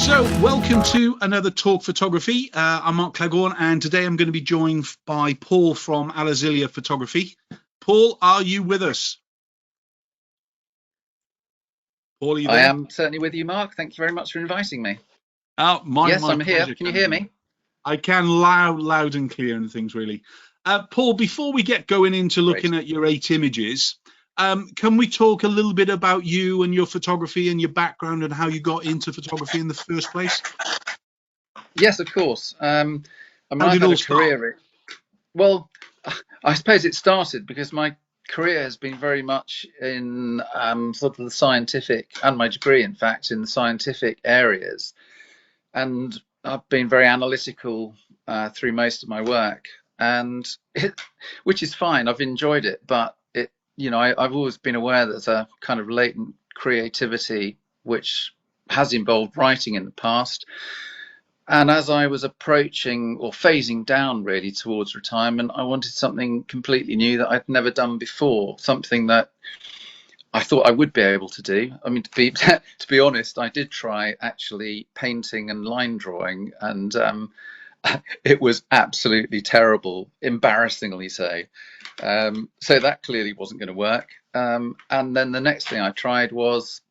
So, welcome to another Talk Photography. I'm Mark Cleghorn, and today I'm going to be joined by Paul from Amazilia Photography. Paul, are you with us? Paul, are you there? I am certainly with you, Mark. Thank you very much for inviting me. My Yes, I'm pleasure. here. Can you hear me? I can, loud and clear and things, really. Paul, before we get going into looking at your 8 images, can we talk a little bit about you and your photography and your background and how you got into photography in the first place? Yes, of course. How I've did it had all a start? career. Well, I suppose it started because my career has been very much in sort of the scientific, and my degree, in fact, in the scientific areas. And I've been very analytical through most of my work, and which is fine. I've enjoyed it, but I've always been aware there's a kind of latent creativity which has involved writing in the past. And as I was approaching or phasing down really towards retirement, I wanted something completely new that I'd never done before, something that I thought I would be able to do. I mean, to be honest, I did try actually painting and line drawing, and it was absolutely terrible, embarrassingly so. So that clearly wasn't going to work. And then the next thing I tried was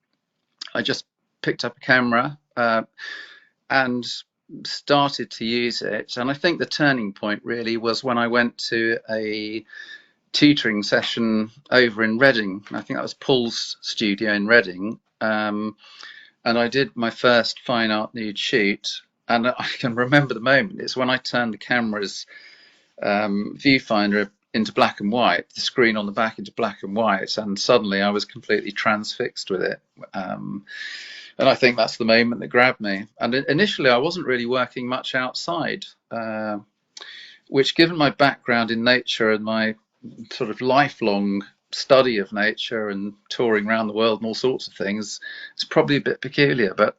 I just picked up a camera and started to use it. And I think the turning point really was when I went to a tutoring session over in Reading. I think that was Paul's studio in Reading. And I did my first fine art nude shoot. And I can remember the moment. It's when I turned the camera's viewfinder into black and white, the screen on the back into black and white, and suddenly I was completely transfixed with it. And I think that's the moment that grabbed me. And initially, I wasn't really working much outside, which, given my background in nature and my sort of lifelong study of nature and touring around the world and all sorts of things, it's probably a bit peculiar. But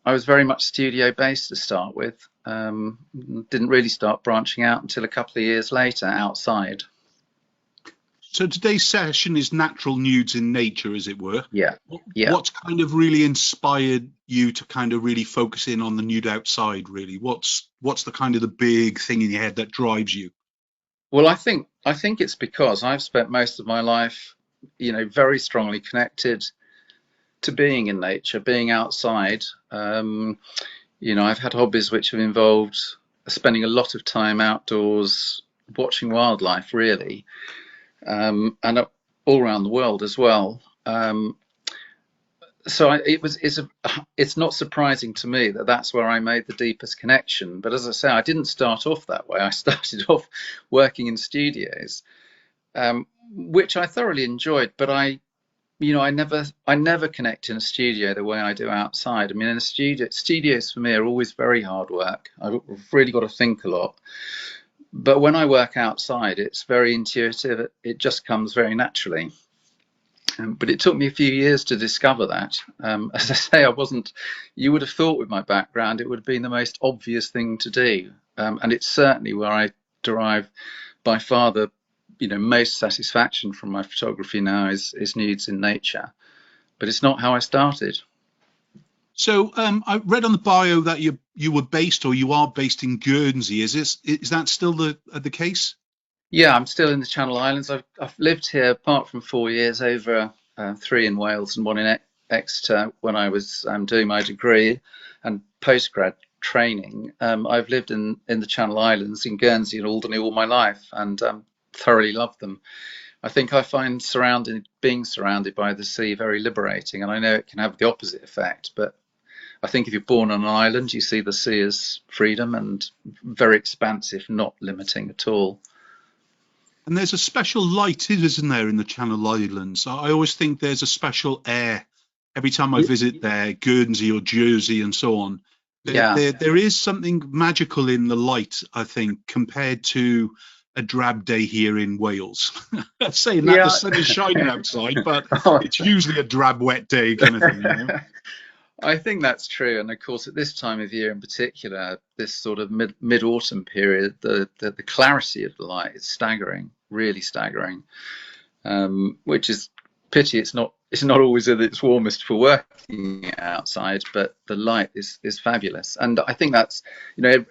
I was very much studio based to start with. Didn't really start branching out until a couple of years later outside. So today's session is natural nudes in nature, as it were. Yeah. What's kind of really inspired you to kind of really focus in on the nude outside, really? What's the kind of the big thing in your head that drives you? Well, I think it's because I've spent most of my life, very strongly connected to being in nature, being outside. I've had hobbies which have involved spending a lot of time outdoors, watching wildlife, really. And all around the world as well. So it's not surprising to me that that's where I made the deepest connection. But as I say, I didn't start off that way. I started off working in studios, which I thoroughly enjoyed. But I never connect in a studio the way I do outside. I mean, in a studios for me are always very hard work. I've really got to think a lot. But when I work outside, it's very intuitive. It just comes very naturally. But it took me a few years to discover that. As I say, you would have thought with my background, it would have been the most obvious thing to do. And it's certainly where I derive by far the, most satisfaction from my photography now is nudes in nature. But it's not how I started. So I read on the bio that you were based, or you are based in Guernsey. Is that still the case? Yeah, I'm still in the Channel Islands. I've lived here, apart from 4 years, over 3 in Wales and 1 in Exeter when I was doing my degree and postgrad training. I've lived in the Channel Islands, in Guernsey and Alderney all my life, and thoroughly love them. I think I find being surrounded by the sea very liberating, and I know it can have the opposite effect, but I think if you're born on an island, you see the sea as freedom and very expansive, not limiting at all. And there's a special light, isn't there, in the Channel Islands? I always think there's a special air every time I visit there, Guernsey or Jersey and so on. There is something magical in the light, I think, compared to a drab day here in Wales. Saying that, the sun is shining outside, but it's usually a drab, wet day kind of thing. I think that's true, and of course, at this time of year in particular, this sort of mid-autumn period, the clarity of the light is staggering, really staggering, which is pity it's not always at its warmest for working outside, but the light is fabulous. And I think that's,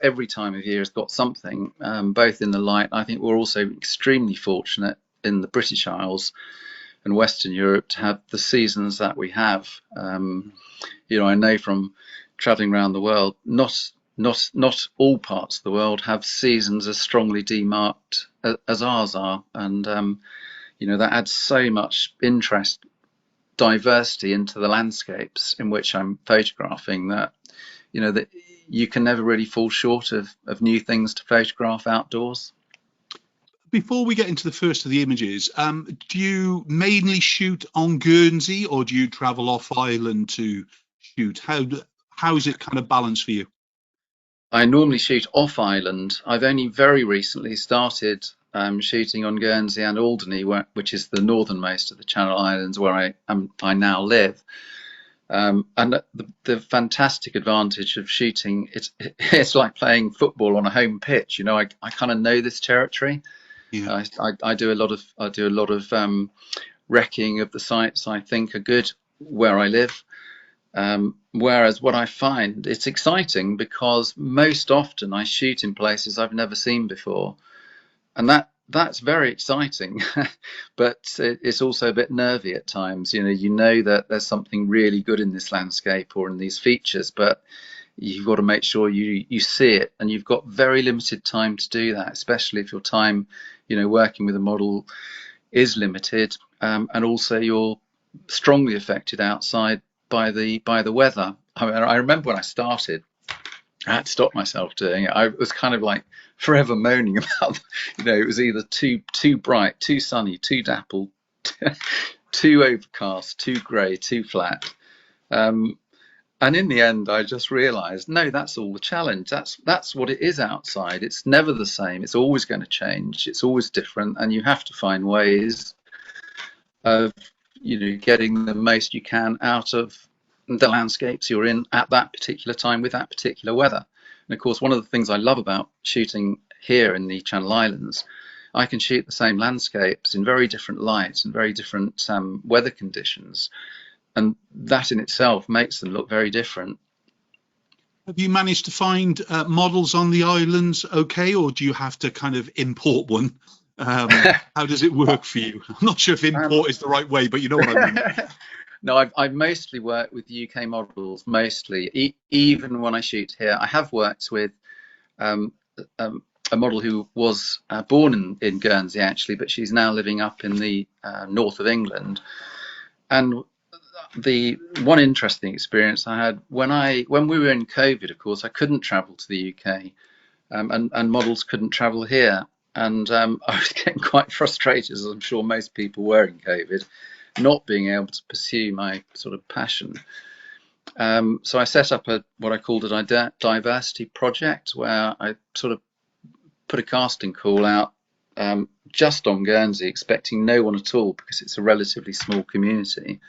every time of year has got something, both in the light. I think we're also extremely fortunate in the British Isles and Western Europe to have the seasons that we have. I know from traveling around the world, not all parts of the world have seasons as strongly demarked as ours are, and that adds so much interest, diversity into the landscapes in which I'm photographing, that that you can never really fall short of new things to photograph outdoors. Before we get into the first of the images, do you mainly shoot on Guernsey, or do you travel off island to shoot? How is it kind of balanced for you? I normally shoot off island. I've only very recently started shooting on Guernsey and Alderney, which is the northernmost of the Channel Islands, where I now live. And the fantastic advantage of shooting, it's like playing football on a home pitch. I kind of know this territory. Yeah. I do a lot of wrecking of the sites I think are good where I live. Whereas what I find, it's exciting because most often I shoot in places I've never seen before, and that's very exciting. But it's also a bit nervy at times. You know that there's something really good in this landscape or in these features, but you've got to make sure you see it, and you've got very limited time to do that, especially if your time working with a model is limited, and also you're strongly affected outside by the weather. I remember when I started, I had to stop myself doing it. I was kind of like forever moaning about, it was either too bright, too sunny, too dappled, too overcast, too grey, too flat. And in the end, I just realised, no, that's all the challenge. That's what it is outside. It's never the same. It's always going to change. It's always different, and you have to find ways of getting the most you can out of the landscapes you're in at that particular time with that particular weather. And of course, one of the things I love about shooting here in the Channel Islands, I can shoot the same landscapes in very different lights and very different weather conditions, and that in itself makes them look very different. Have you managed to find models on the islands okay, or do you have to kind of import one? How does it work for you? I'm not sure if import is the right way, but you know what I mean. No, I've mostly worked with UK models, mostly. Even when I shoot here, I have worked with a model who was born in Guernsey, actually, but she's now living up in the north of England. And the one interesting experience I had when we were in COVID, of course, I couldn't travel to the UK, and models couldn't travel here. And I was getting quite frustrated, as I'm sure most people were in COVID, not being able to pursue my sort of passion. So I set up what I called a diversity project, where I sort of put a casting call out just on Guernsey, expecting no one at all, because it's a relatively small community.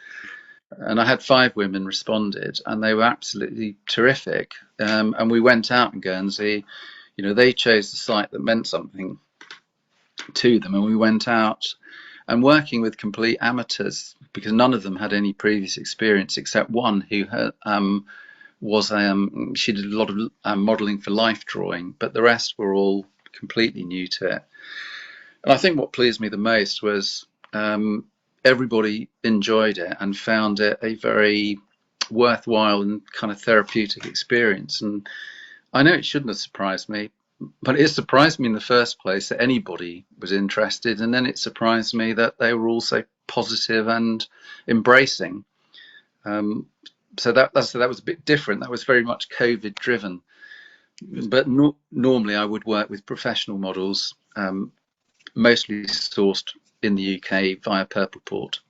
And I had 5 women responded, and they were absolutely terrific. And we went out in Guernsey. They chose the site that meant something to them, and we went out and working with complete amateurs, because none of them had any previous experience except one who had, she did a lot of modeling for life drawing, but the rest were all completely new to it. And I think what pleased me the most was everybody enjoyed it and found it a very worthwhile and kind of therapeutic experience. And I know it shouldn't have surprised me, but it surprised me in the first place that anybody was interested, and then it surprised me that they were also positive and embracing. So that was a bit different. That was very much COVID driven. But normally I would work with professional models, mostly sourced in the UK via Purple Port.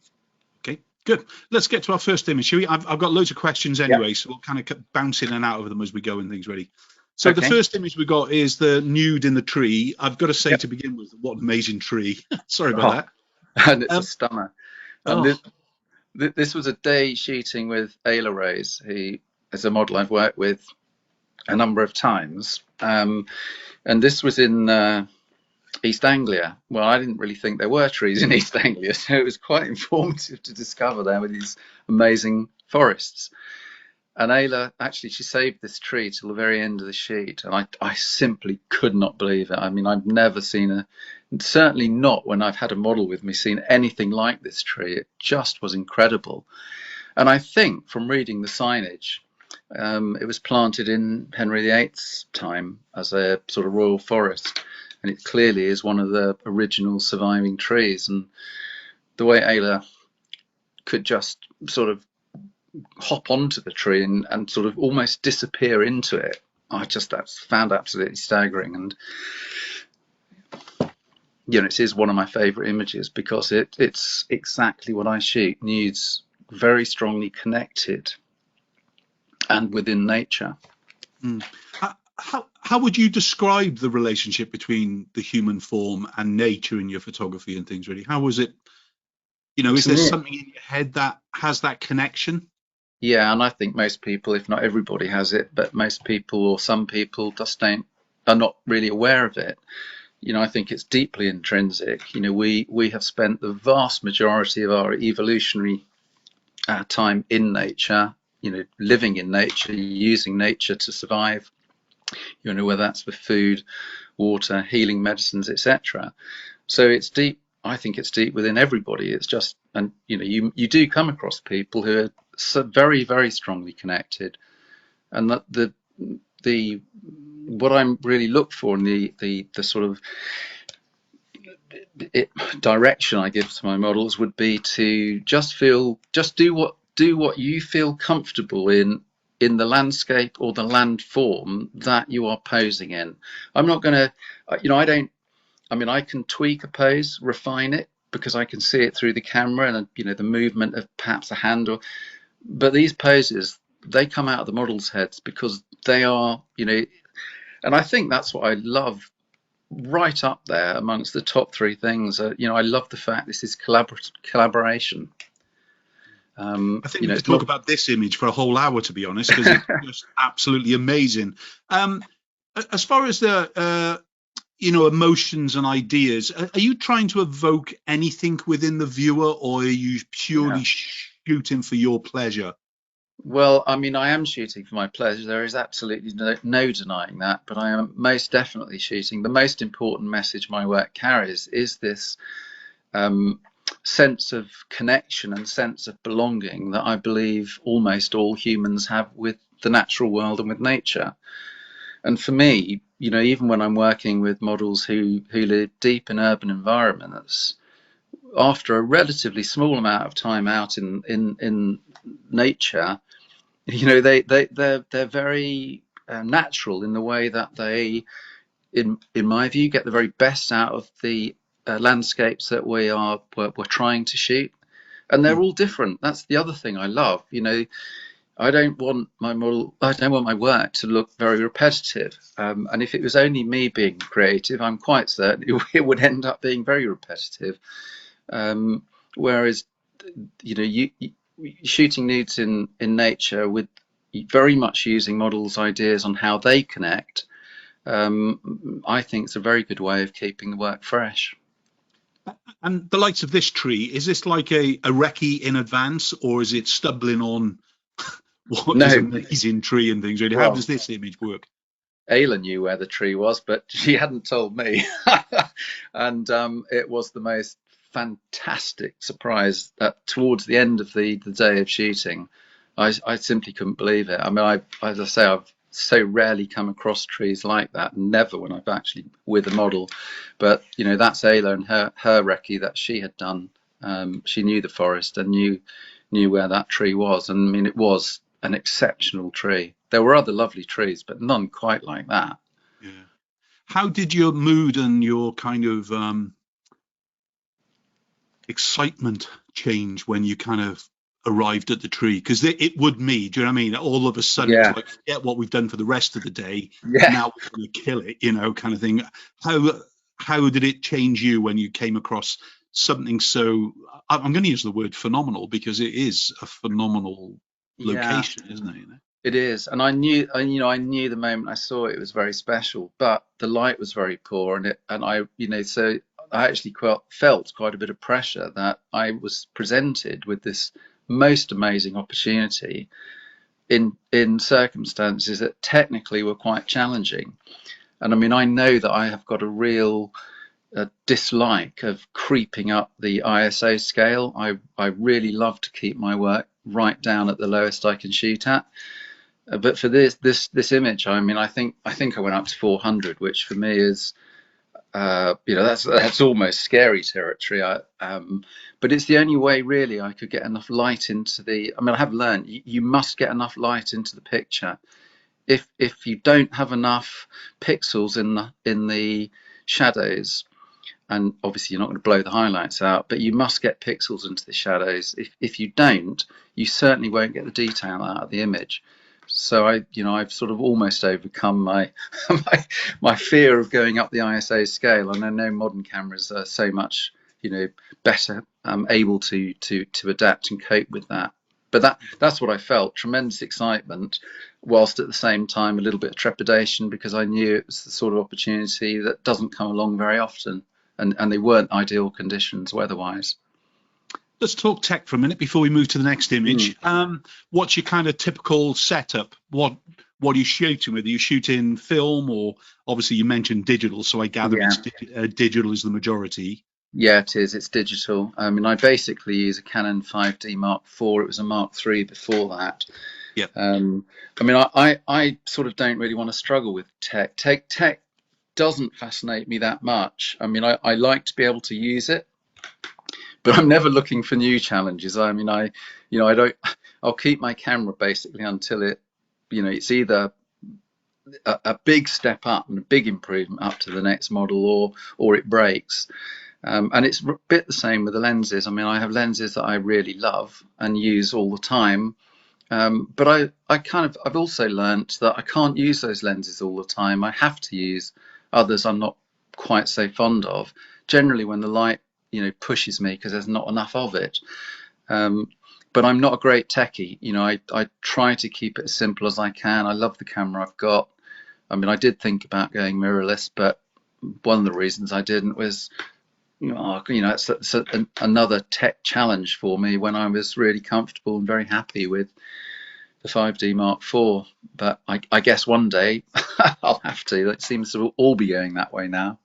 Okay, good. Let's get to our first image, shall we? I've got loads of questions anyway, so we'll kind of bounce in and out of them as we go and things ready. So okay. The first image we got is the nude in the tree. I've got to say to begin with, what an amazing tree. Sorry about that. And it's a stunner. This was a day shooting with Ayla Rose, who is a model I've worked with a number of times. And this was in East Anglia. Well, I didn't really think there were trees in East Anglia, so it was quite informative to discover there with these amazing forests. And Ayla, actually, she saved this tree till the very end of the sheet, and I simply could not believe it. I mean, I've never seen certainly not when I've had a model with me, seen anything like this tree. It just was incredible. And I think from reading the signage, it was planted in Henry VIII's time as a sort of royal forest, and it clearly is one of the original surviving trees. And the way Ayla could just sort of hop onto the tree and sort of almost disappear into it, that's found absolutely staggering. And it is one of my favorite images because it's exactly what I shoot: nudes, very strongly connected and within nature. How would you describe the relationship between the human form and nature in your photography and things, really? How was it, is there something in your head that has that connection? Yeah, and I think most people, if not everybody, has it, but most people, or some people, just are not really aware of it. I think it's deeply intrinsic. We have spent the vast majority of our evolutionary time in nature, living in nature, using nature to survive, whether that's for food, water, healing medicines, etc. So it's deep. I think it's deep within everybody. It's just, and you do come across people who are so very, very strongly connected, and that the what I really look for in the sort of direction I give to my models would be to just do what you feel comfortable in the landscape or the land form that you are posing in. I'm not going to, I can tweak a pose, refine it, because I can see it through the camera and the movement of perhaps a hand, but these poses, they come out of the models' heads because they are, and I think that's what I love right up there amongst the top three things. I love the fact this is collaboration. I think we could talk about this image for a whole hour, to be honest, because it's just absolutely amazing. As far as the emotions and ideas, are you trying to evoke anything within the viewer, or are you purely shooting for your pleasure? Well, I am shooting for my pleasure. There is absolutely no denying that, but I am most definitely shooting. The most important message my work carries is this sense of connection and sense of belonging that I believe almost all humans have with the natural world and with nature. And for me, even when I'm working with models who live deep in urban environments, after a relatively small amount of time out in nature, they're very natural in the way that they, in my view, get the very best out of the landscapes that we're trying to shoot, and they're all different. That's the other thing I love. I don't want my work to look very repetitive, and if it was only me being creative, I'm quite certain it would end up being very repetitive. Whereas, shooting nudes in nature with very much using models' ideas on how they connect, I think it's a very good way of keeping the work fresh. And the likes of this tree, is this like a recce in advance, or is it stumbling on what is an amazing tree and things? Really, how does this image work? Ayla knew where the tree was, but she hadn't told me. And it was the most fantastic surprise that towards the end of the day of shooting, I simply couldn't believe it. As I say, I've so rarely come across trees like that, never when I've actually with a model. But that's Ayla and her recce that she had done. She knew the forest and knew where that tree was, and it was an exceptional tree. There were other lovely trees, but none quite like that. Yeah. How did your mood and your kind of excitement change when you kind of arrived at the tree? Because it would me, do you know what I mean? All of a sudden, it's like, forget what we've done for the rest of the day. Now we're going to kill it, kind of thing. How did it change you when you came across something so, I'm going to use the word phenomenal, because it is a phenomenal location, isn't it? It is, and I knew, I knew the moment I saw it, it was very special. But the light was very poor, and I, so I actually felt quite a bit of pressure that I was presented with this most amazing opportunity in circumstances that technically were quite challenging. And I mean, I know that I have got a real dislike of creeping up the ISO scale. I really love to keep my work right down at the lowest I can shoot at. But for this image, I mean, I think I went up to 400, which for me is, that's almost scary territory. But it's the only way really I could get enough light into the. I mean, I have learned you must get enough light into the picture. If you don't have enough pixels in the shadows, and obviously you're not going to blow the highlights out, but you must get pixels into the shadows. If you don't, you certainly won't get the detail out of the image. So I've sort of almost overcome my my fear of going up the ISO scale, and I know modern cameras are so much better able to adapt and cope with that. But that's what I felt: tremendous excitement, whilst at the same time a little bit of trepidation, because I knew it was the sort of opportunity that doesn't come along very often, and they weren't ideal conditions weather-wise. Let's talk tech for a minute before we move to the next image. What's your kind of typical setup? What are you shooting with? Are you shooting film, or obviously you mentioned digital, so I gather it's digital is the majority. Yeah, it is. It's digital. I mean, I basically use a Canon 5D Mark IV. It was a Mark III before that. Yeah. I mean, I sort of don't really want to struggle with tech. Tech doesn't fascinate me that much. I mean, I like to be able to use it, but I'm never looking for new challenges. I mean, I'll keep my camera basically until it's either a big step up and a big improvement up to the next model, or it breaks. And it's a bit the same with the lenses. I mean, I have lenses that I really love and use all the time. But I've also learnt that I can't use those lenses all the time. I have to use others I'm not quite so fond of. Generally, when the light pushes me because there's not enough of it. But I'm not a great techie. I try to keep it as simple as I can. I love the camera I've got. I mean, I did think about going mirrorless, but one of the reasons I didn't was, it's another tech challenge for me when I was really comfortable and very happy with the 5D Mark IV. But I guess one day I'll have to. It seems to all be going that way now.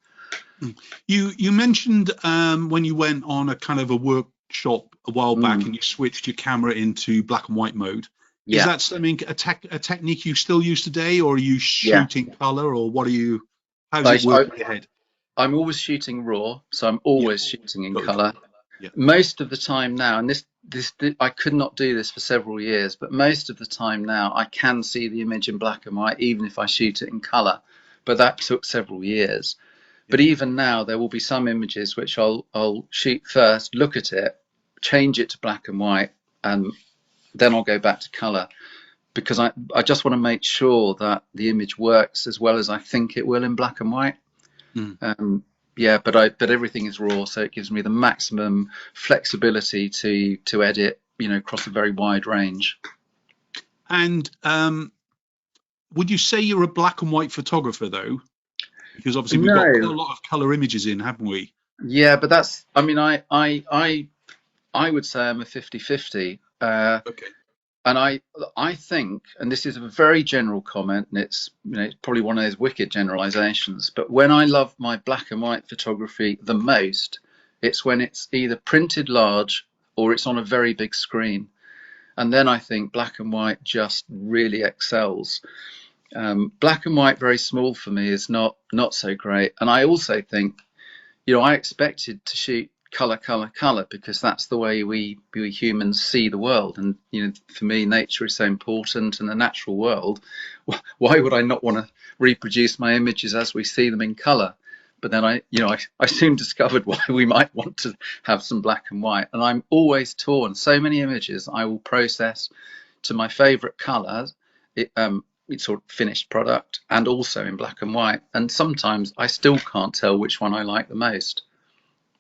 You mentioned when you went on a kind of a workshop a while back and you switched your camera into black and white mode. Yeah. Is that something a technique you still use today, or are you shooting color, or what are you? How does it work in your head? I'm always shooting raw, so I'm always shooting in color. Yeah. Most of the time now, and this I could not do this for several years, but most of the time now I can see the image in black and white, even if I shoot it in color. But that took several years. But even now, there will be some images which I'll shoot first, look at it, change it to black and white, and then I'll go back to color, because I just want to make sure that the image works as well as I think it will in black and white. But everything is raw, so it gives me the maximum flexibility to edit, across a very wide range. And would you say you're a black and white photographer, though? Because obviously we've got a lot of color images in, haven't we? Yeah, but that's, I mean, I would say I'm a 50-50. Okay. And I think, and this is a very general comment, and it's it's probably one of those wicked generalizations, but when I love my black and white photography the most, it's when it's either printed large or it's on a very big screen. And then I think black and white just really excels. Black and white very small for me is not so great. And I also think, I expected to shoot color, because that's the way we humans see the world. And for me, nature is so important, and the natural world, why would I not want to reproduce my images as we see them in color? But then I soon discovered why we might want to have some black and white. And I'm always torn. So many images I will process to my favorite color, it's sort of finished product, and also in black and white. And sometimes I still can't tell which one I like the most.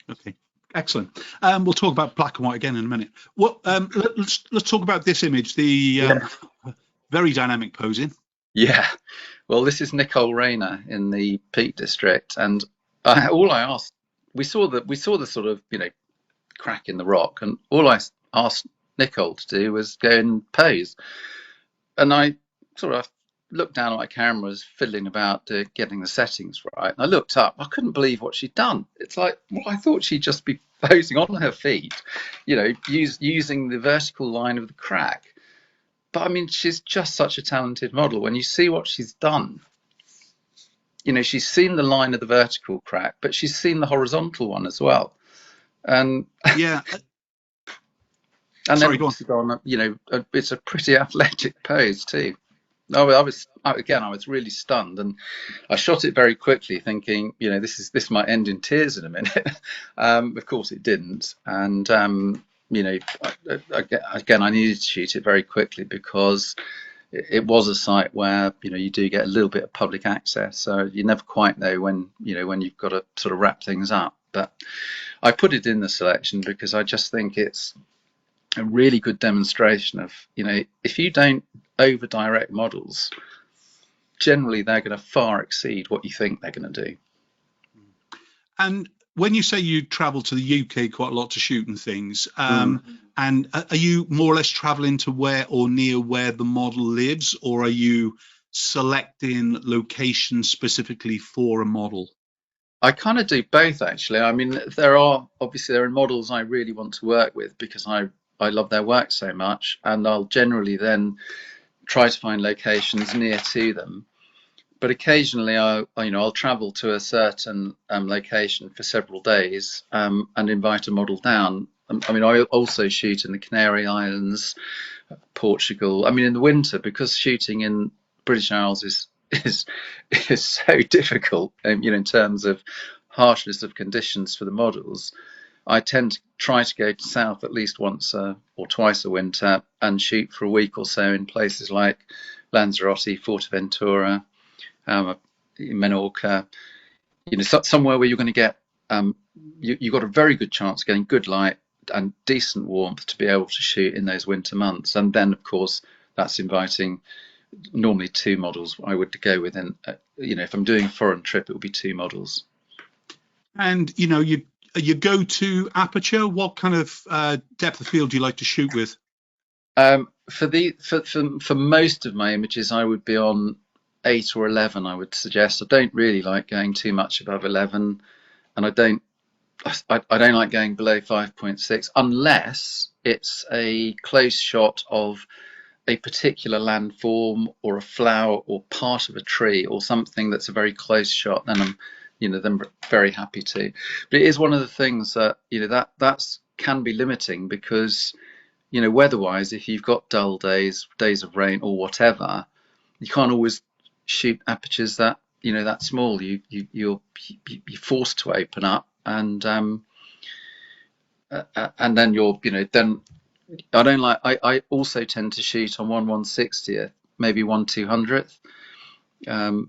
Okay. Excellent. We'll talk about black and white again in a minute. Let's talk about this image. The Very dynamic posing. Yeah. Well, this is Nicole Rayner in the Peak District, and all I asked, we saw the sort of crack in the rock, and all I asked Nicole to do was go and pose, and I sort of looked down at my camera, was fiddling about getting the settings right, and I looked up. I couldn't believe what she'd done. It's like, well, I thought she'd just be posing on her feet, using the vertical line of the crack. But I mean, she's just such a talented model. When you see what she's done, she's seen the line of the vertical crack, but she's seen the horizontal one as well. And yeah, and sorry, then it's a pretty athletic pose too. No, I was really stunned, and I shot it very quickly, thinking, this might end in tears in a minute. Of course, it didn't, and again, I needed to shoot it very quickly because it was a site where you do get a little bit of public access, so you never quite know when you've got to sort of wrap things up. But I put it in the selection because I just think it's a really good demonstration of, if you don't over direct models, generally they're going to far exceed what you think they're going to do. And when you say you travel to the UK quite a lot to shoot and things, and are you more or less traveling to where or near where the model lives, or are you selecting locations specifically for a model? I kind of do both, actually. I mean, there are models I really want to work with because I love their work so much, and I'll generally then try to find locations near to them. But occasionally I'll travel to a certain location for several days and invite a model down. I mean, I also shoot in the Canary Islands, Portugal. I mean, in the winter, because shooting in British Isles is so difficult, in terms of harshness of conditions for the models, I tend to try to go south at least once or twice a winter and shoot for a week or so in places like Lanzarote, Fuerteventura, Menorca, somewhere where you're going to get you've got a very good chance of getting good light and decent warmth to be able to shoot in those winter months. And then, of course, that's inviting normally two models I would go with. And if I'm doing a foreign trip, it would be two models. And you go to aperture. What kind of depth of field do you like to shoot with? For most of my images, I would be on 8 or 11. I would suggest. I don't really like going too much above 11, and I don't like going below 5.6 unless it's a close shot of a particular landform or a flower or part of a tree or something that's a very close shot. Then I'm then very happy to. But it is one of the things that that can be limiting because weather-wise, if you've got dull days of rain or whatever, you can't always shoot apertures that that small. You're forced to open up, and then you're then I don't like. I also tend to shoot on 1/160th, maybe 1/200th.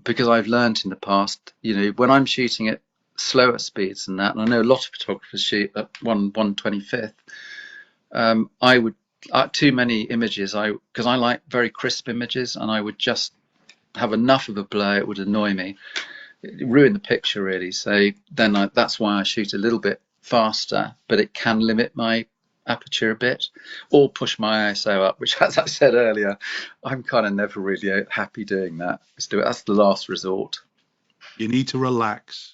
Because I've learned in the past, when I'm shooting at slower speeds than that, and I know a lot of photographers shoot at 1/125th, I would too many images. Because I like very crisp images, and I would just have enough of a blur. It would annoy me, it ruin the picture really. So then that's why I shoot a little bit faster, but it can limit my aperture a bit or push my ISO up, which, as I said earlier, I'm kind of never really happy doing that. That's the last resort. You need to relax.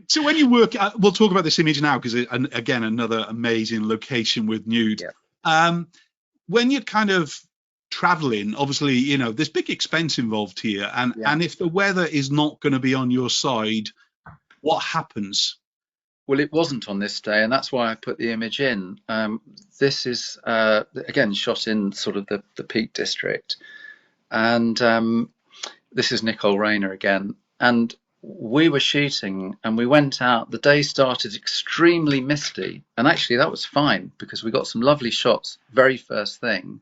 So when you work, we'll talk about this image now because again, another amazing location with nude. Yeah. When you're kind of traveling, obviously, there's big expense involved here, and if the weather is not going to be on your side, what happens? Well, it wasn't on this day, and that's why I put the image in. This is, again, shot in sort of the Peak District. And this is Nicole Rayner again. And we were shooting, and we went out. The day started extremely misty. And actually, that was fine, because we got some lovely shots very first thing.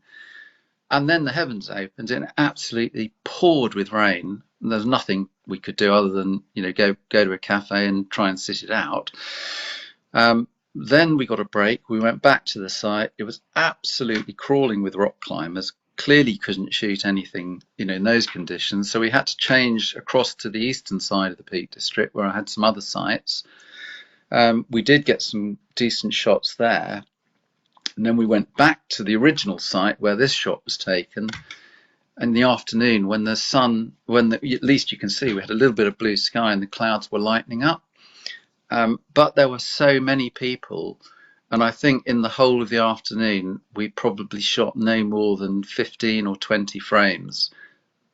And then the heavens opened, and it absolutely poured with rain. And there's nothing we could do other than go to a cafe and try and sit it out. Then we got a break. We went back to the site. It was absolutely crawling with rock climbers. Clearly couldn't shoot anything, in those conditions. So we had to change across to the eastern side of the Peak District, where I had some other sites. We did get some decent shots there. And then we went back to the original site where this shot was taken. In the afternoon, when the sun, at least you can see, we had a little bit of blue sky and the clouds were lightening up. But there were so many people, and I think in the whole of the afternoon we probably shot no more than 15 or 20 frames.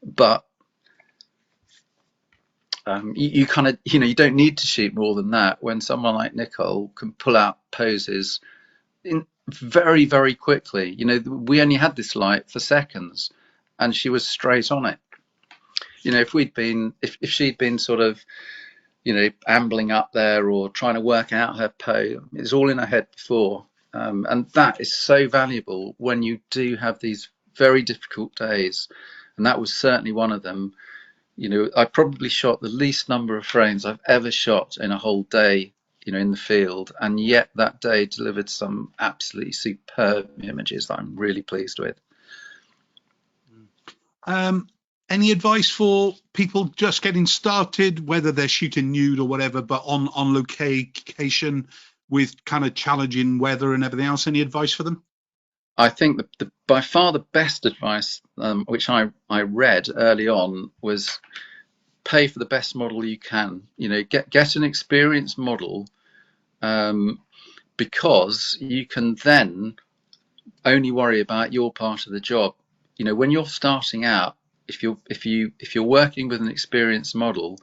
But you kind of, you don't need to shoot more than that when someone like Nicole can pull out poses in very, very quickly. We only had this light for seconds, and she was straight on it. If she'd been sort of, ambling up there or trying to work out her pose, it's all in her head before. And that is so valuable when you do have these very difficult days. And that was certainly one of them. I probably shot the least number of frames I've ever shot in a whole day, in the field. And yet that day delivered some absolutely superb images that I'm really pleased with. Any advice for people just getting started, whether they're shooting nude or whatever, but on location with kind of challenging weather and everything else? Any advice for them? I think by far the best advice, which I read early on, was pay for the best model you can. Get an experienced model, because you can then only worry about your part of the job. When you're starting out, if you're working with an experienced model,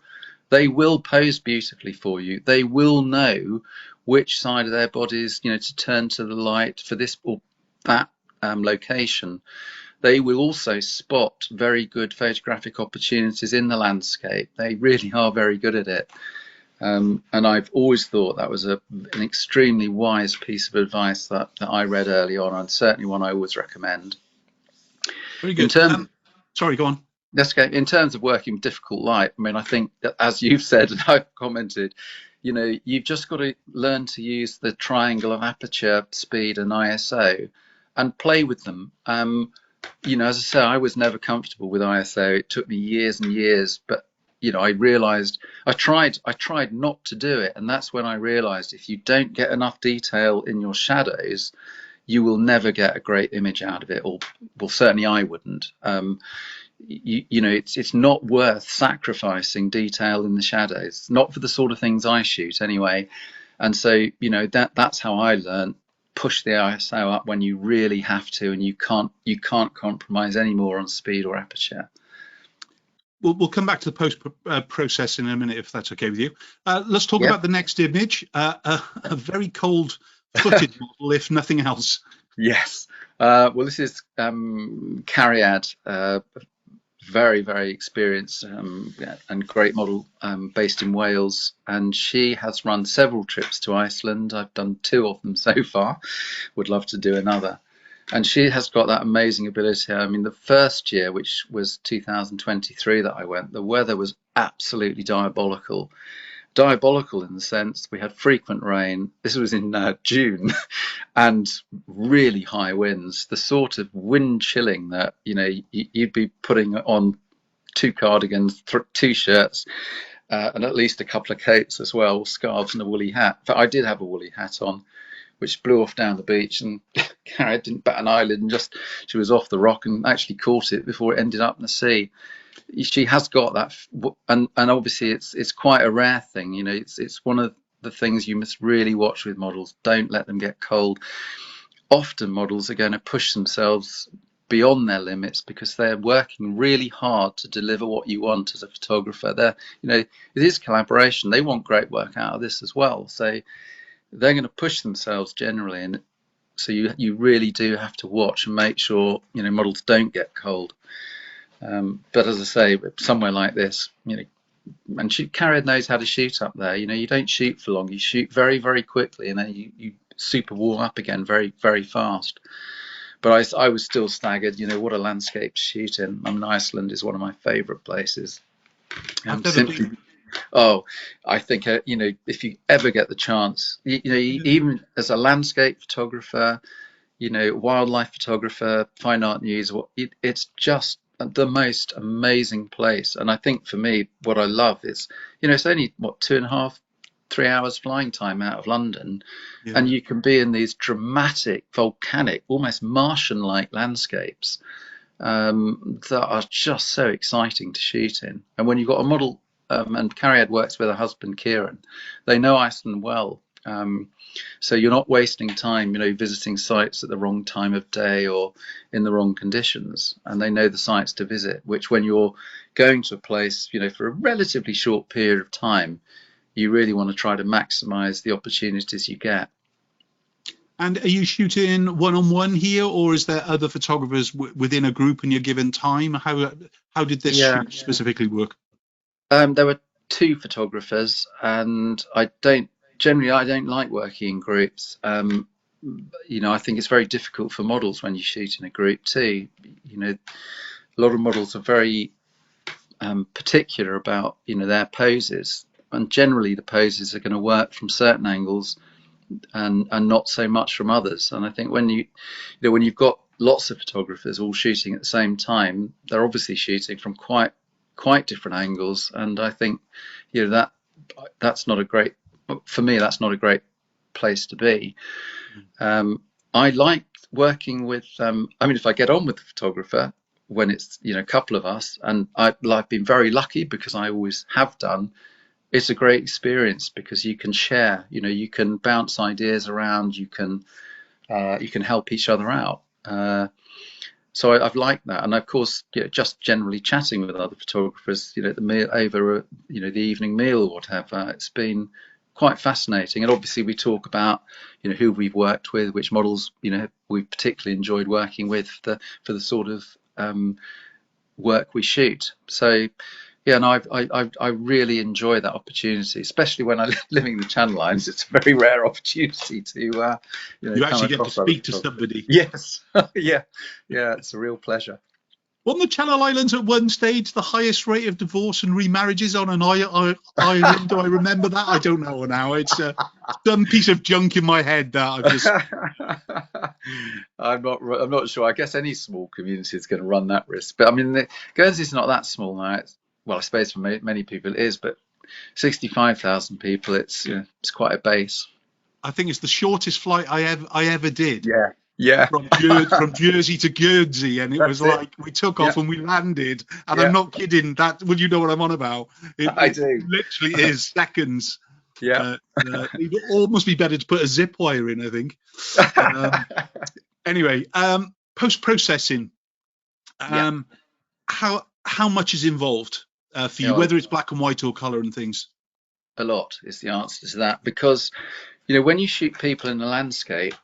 they will pose beautifully for you. They will know which side of their bodies, to turn to the light for this or that location. They will also spot very good photographic opportunities in the landscape. They really are very good at it. And I've always thought that was an extremely wise piece of advice that I read early on, and certainly one I always recommend. Very good. Sorry, go on. That's okay. In terms of working with difficult light, I think that, as you've said and I've commented, you've just got to learn to use the triangle of aperture, speed and ISO and play with them. As I say, I was never comfortable with ISO. It took me years and years, but I realized I tried not to do it, and that's when I realized if you don't get enough detail in your shadows, you will never get a great image out of it, or well, certainly I wouldn't. It's not worth sacrificing detail in the shadows, not for the sort of things I shoot anyway. And so that's how I learned. Push the ISO up when you really have to, and you can't compromise any more on speed or aperture. We'll come back to the post process in a minute, if that's okay with you. Let's talk about the next image, a very cold footed model, if nothing else. Yes. Well, this is Cariad, very, very experienced and great model, based in Wales, and she has run several trips to Iceland. I've done 2 of them so far, would love to do another. And she has got that amazing ability. The first year, which was 2023 that I went, the weather was absolutely diabolical. Diabolical in the sense we had frequent rain. This was in June, and really high winds, the sort of wind chilling that you'd be putting on 2 cardigans, 2 shirts, and at least a couple of coats as well, scarves and a woolly hat. In fact, I did have a woolly hat on, which blew off down the beach, and Cara didn't bat an eyelid, and she was off the rock and actually caught it before it ended up in the sea. She has got that, and obviously it's quite a rare thing. It's one of the things you must really watch with models. Don't let them get cold. Often models are going to push themselves beyond their limits because they're working really hard to deliver what you want as a photographer. It is collaboration. They want great work out of this as well, so they're going to push themselves generally, and so you really do have to watch and make sure models don't get cold. But as I say, somewhere like this, and Cariad knows how to shoot up there. You don't shoot for long. You shoot very, very quickly, and then you super warm up again very, very fast. But I was still staggered. What a landscape to shoot in. Iceland is one of my favourite places. Oh, I think, if you ever get the chance, even as a landscape photographer, wildlife photographer, fine art news, it's just the most amazing place. And I think for me, what I love is, it's only, 2.5, 3 hours flying time out of London. Yeah. And you can be in these dramatic, volcanic, almost Martian-like landscapes that are just so exciting to shoot in. And when you've got a model, and Carrie works with her husband Kieran, they know Iceland well. So you're not wasting time, visiting sites at the wrong time of day or in the wrong conditions. And they know the sites to visit, which when you're going to a place, for a relatively short period of time, you really want to try to maximize the opportunities you get. And are you shooting one-on-one here, or is there other photographers within a group and you're given time? How did this shoot specifically work? There were 2 photographers, and I don't like working in groups. I think it's very difficult for models when you shoot in a group too. A lot of models are very particular about their poses, and generally the poses are going to work from certain angles and not so much from others. And I think when you've got lots of photographers all shooting at the same time, they're obviously shooting from quite different angles, and I think that's not a great, for me, that's not a great place to be. I like working with if I get on with the photographer when it's a couple of us, and I've been very lucky because I always have done, it's a great experience because you can share, you can bounce ideas around, you can help each other out. So I've liked that, and of course, just generally chatting with other photographers, the meal over, the evening meal or whatever. It's been quite fascinating, and obviously we talk about, who we've worked with, which models, we've particularly enjoyed working with for the sort of work we shoot. So yeah, and I really enjoy that opportunity, especially when I'm living in the Channel Islands. It's a very rare opportunity to you actually get to speak to somebody. Yes, yeah, it's a real pleasure. Wasn't the Channel Islands at one stage the highest rate of divorce and remarriages on an island? Do I remember that? I don't know now. It's some piece of junk in my head that I've just. I'm not sure. I guess any small community is going to run that risk, but I mean, Guernsey's not that small now. Well, I suppose for many people it is, but 65,000 people, it's quite a base. I think it's the shortest flight I ever did. Yeah. From Jersey to Guernsey, and it was like we took off and we landed, and I'm not kidding. Well, you know what I'm on about. I do. It literally is seconds. Yeah. It almost be better to put a zip wire in, I think. Anyway, post-processing. How much is involved for you, whether it's black and white or color and things? A lot is the answer to that, because when you shoot people in the landscape,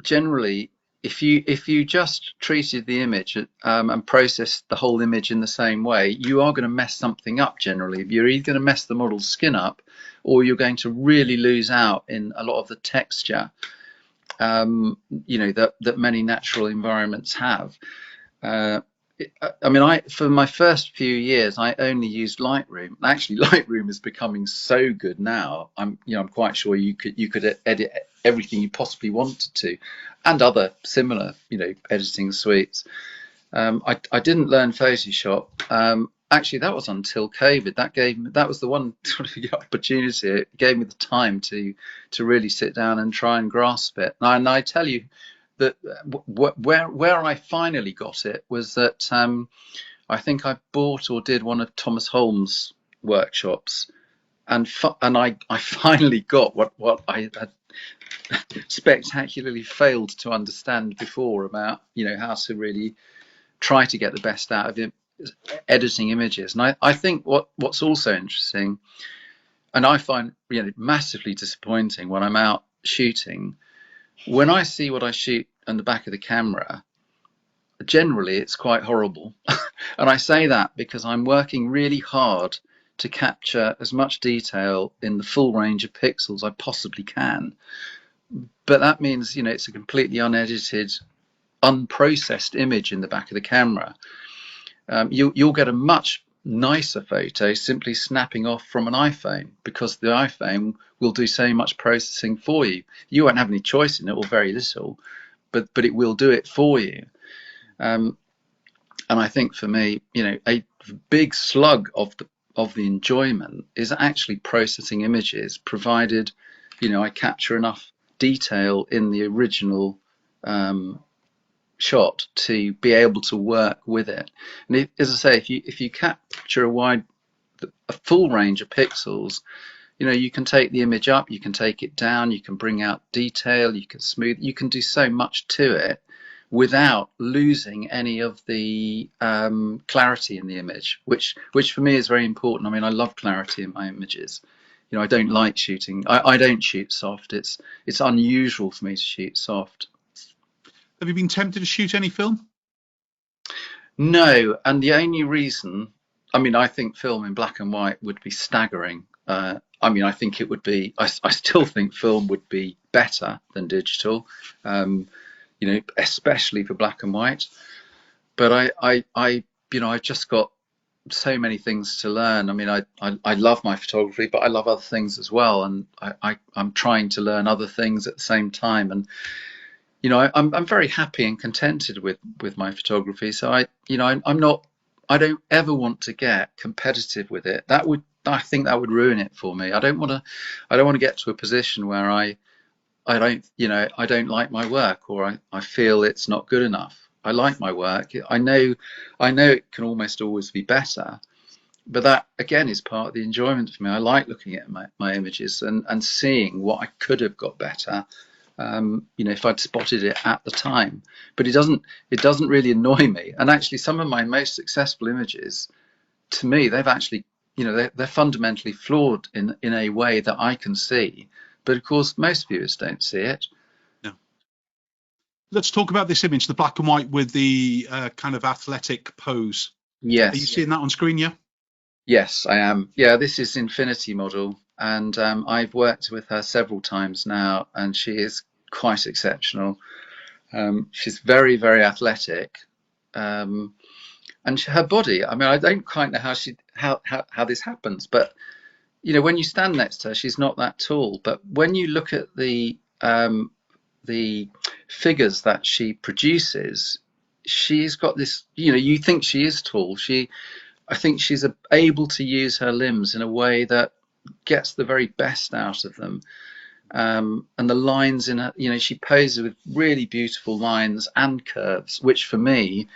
generally if you just treated the image and processed the whole image in the same way, you are going to mess something up. Generally, you're either going to mess the model's skin up, or you're going to really lose out in a lot of the texture that many natural environments have. For my first few years, I only used Lightroom. Actually, Lightroom is becoming so good now. I'm quite sure you could edit everything you possibly wanted to, and other similar, editing suites. I didn't learn Photoshop. Actually, that was until COVID. That was the one sort of opportunity. It gave me the time to really sit down and try and grasp it. And I tell you, that where I finally got it was that I think I bought or did one of Thomas Holmes' workshops, and I finally got what I had spectacularly failed to understand before about how to really try to get the best out of editing images. And I think what's also interesting, and I find massively disappointing when I'm out shooting, when I see what I shoot on the back of the camera, generally it's quite horrible. And I say that because I'm working really hard to capture as much detail in the full range of pixels I possibly can. But that means, it's a completely unedited, unprocessed image in the back of the camera. You'll get a much nicer photo simply snapping off from an iPhone, because the iPhone will do so much processing for you. You won't have any choice in it, or very little, but it will do it for you. And I think for me, a big slug of the enjoyment is actually processing images, provided I capture enough detail in the original shot to be able to work with it. And as I say, if you capture a full range of pixels, you can take the image up, you can take it down, you can bring out detail, you can smooth, you can do so much to it without losing any of the clarity in the image, which for me is very important. I mean, I love clarity in my images. I don't like shooting. I don't shoot soft. It's unusual for me to shoot soft. Have you been tempted to shoot any film? No, and the only reason, I think film in black and white would be staggering. I think it would be. I still think film would be better than digital, especially for black and white. But I've just got so many things to learn. I love my photography, but I love other things as well, and I'm trying to learn other things at the same time. And I'm very happy and contented with my photography. So I don't ever want to get competitive with it. I think that would ruin it for me. I don't want to get to a position where I don't like my work, or I feel it's not good enough. I like my work. I know it can almost always be better, but that again is part of the enjoyment for me. I like looking at my images and seeing what I could have got better. If I'd spotted it at the time. But it doesn't really annoy me. And actually, some of my most successful images, to me, they've actually, they're fundamentally flawed in a way that I can see. But of course, most viewers don't see it. No. Let's talk about this image, the black and white with the kind of athletic pose. Yes. Are you seeing that on screen? Yeah. Yes, I am. Yeah, this is Infinity Model. And I've worked with her several times now, and she is quite exceptional. She's very, very athletic, and her body. I don't quite know how this happens, but when you stand next to her, she's not that tall. But when you look at the figures that she produces, she's got this. You think she is tall. I think she's able to use her limbs in a way that gets the very best out of them, and the lines in her, she poses with really beautiful lines and curves, which for me,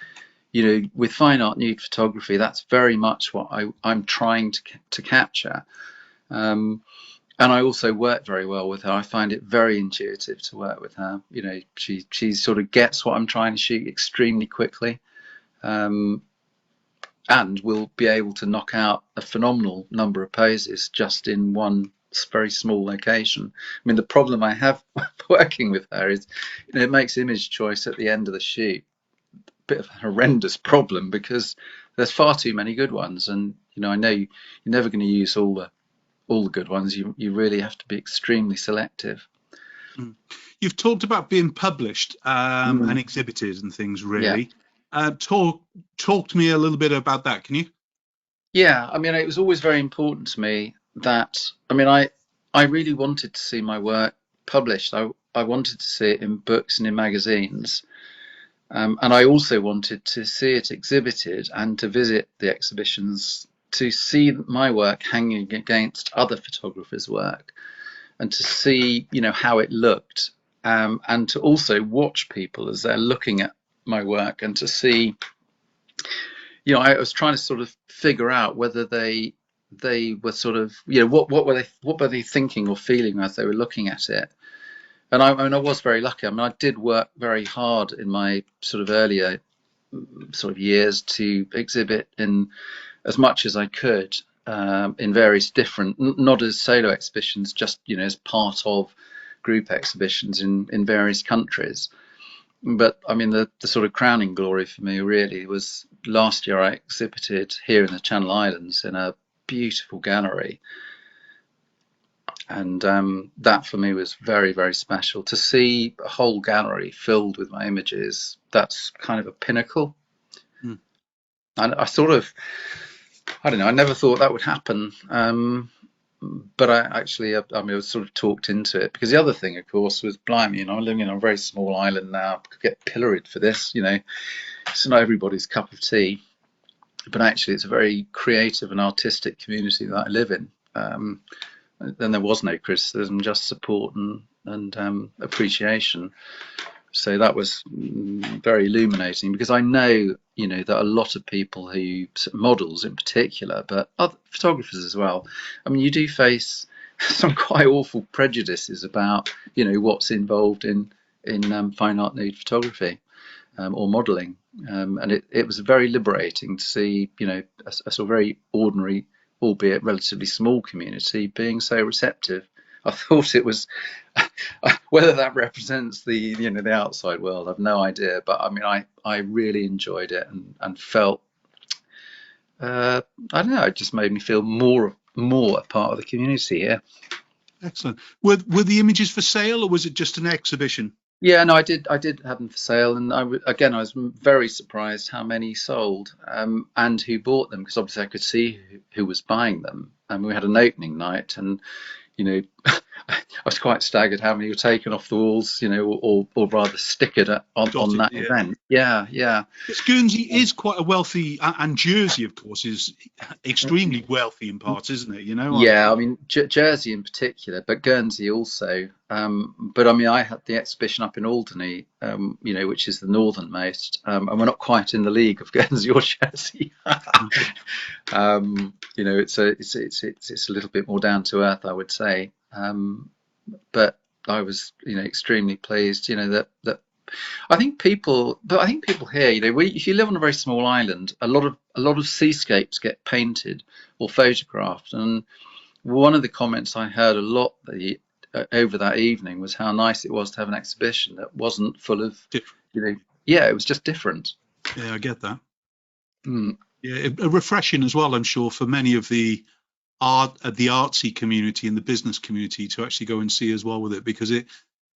with fine art nude photography, that's very much what I'm trying to capture. And I also work very well with her. I find it very intuitive to work with her. She sort of gets what I'm trying to shoot extremely quickly, and will be able to knock out a phenomenal number of poses just in one very small location. The problem I have working with her is, it makes image choice at the end of the shoot a bit of a horrendous problem, because there's far too many good ones, and I know you're never going to use all the good ones. You really have to be extremely selective. You've talked about being published and exhibited and things, really. Yeah. Talk to me a little bit about that, can you? Yeah, it was always very important to me that, I really wanted to see my work published. I wanted to see it in books and in magazines, and I also wanted to see it exhibited and to visit the exhibitions, to see my work hanging against other photographers' work, and to see how it looked, and to also watch people as they're looking at my work, and to see, I was trying to sort of figure out whether they were sort of, what were they thinking or feeling as they were looking at it. And I was very lucky. I did work very hard in my sort of earlier sort of years to exhibit in as much as I could, in various different, not as solo exhibitions, just as part of group exhibitions in various countries. But the sort of crowning glory for me really was last year. I exhibited here in the Channel Islands in a beautiful gallery, and that for me was very, very special. To see a whole gallery filled with my images, that's kind of a pinnacle. And I sort of, I don't know. I never thought that would happen. But I was sort of talked into it, because the other thing, of course, was blimey, I'm living on a very small island now. I could get pilloried for this, It's not everybody's cup of tea, but actually, it's a very creative and artistic community that I live in. Then there was no criticism, just support and appreciation. So that was very illuminating, because I know, that a lot of people who, models in particular, but other photographers as well, I mean, you do face some quite awful prejudices about, what's involved in fine art nude photography or modeling. And it was very liberating to see, a sort of very ordinary, albeit relatively small community being so receptive. I thought it was, whether that represents the outside world, I've no idea. But I mean, I really enjoyed it and felt, I don't know, it just made me feel more a part of the community here. Excellent. Were the images for sale, or was it just an exhibition? Yeah, no, I did have them for sale, and I was very surprised how many sold, and who bought them, because obviously I could see who was buying them, and we had an opening night, and I was quite staggered how many were taken off the walls, or rather stickered on that event. Yeah. Because Guernsey is quite a wealthy, and Jersey, of course, is extremely wealthy in parts, isn't it? Yeah, I mean, Jersey in particular, but Guernsey also. But I mean, I had the exhibition up in Alderney, which is the northernmost, and we're not quite in the league of Guernsey or Jersey. It's a little bit more down to earth, I would say. But I was, extremely pleased, that I think people here, if you live on a very small island, a lot of seascapes get painted or photographed. And one of the comments I heard a lot over that evening was how nice it was to have an exhibition that wasn't full of, it was just different. Yeah, I get that. Yeah, refreshing as well, I'm sure, for many of the artsy community and the business community to actually go and see as well with it, because you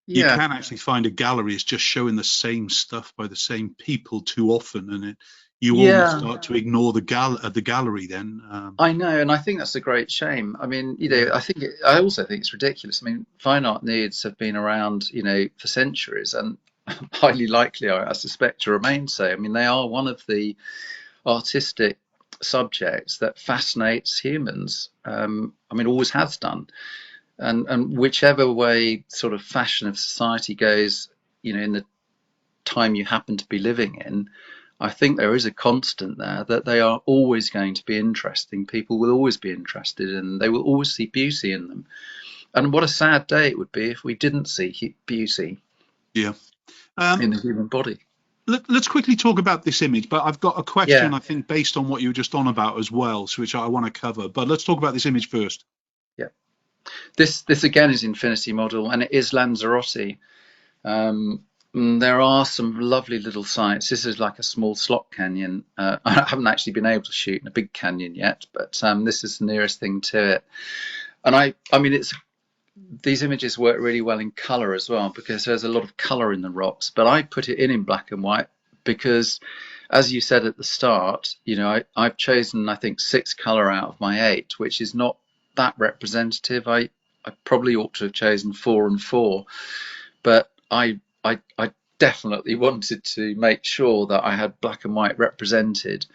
can actually find a gallery is just showing the same stuff by the same people too often, and you almost start to ignore the gallery then. I know, and I think that's a great shame. I mean, I also think it's ridiculous. I mean, fine art nudes have been around, for centuries, and highly likely, I suspect, to remain so. I mean, they are one of the artistic subjects that fascinates humans. I mean, always has done, and whichever way sort of fashion of society goes, in the time you happen to be living in, I think there is a constant there that they are always going to be interesting. People will always be interested, and they will always see beauty in them. And what a sad day it would be if we didn't see beauty in the human body. Let's quickly talk about this image, but I've got a question, I think, based on what you were just on about as well, which I want to cover. But let's talk about this image first. Yeah. This again is Infinity model, and it is Lanzarote. There are some lovely little sites. This is like a small slot canyon. I haven't actually been able to shoot in a big canyon yet, but this is the nearest thing to it. And I mean, these images work really well in color as well, because there's a lot of color in the rocks, but I put it in black and white because, as you said at the start, I've chosen, I think, 6 color out of my 8, which is not that representative. I probably ought to have chosen 4 and 4, but I definitely wanted to make sure that I had black and white represented.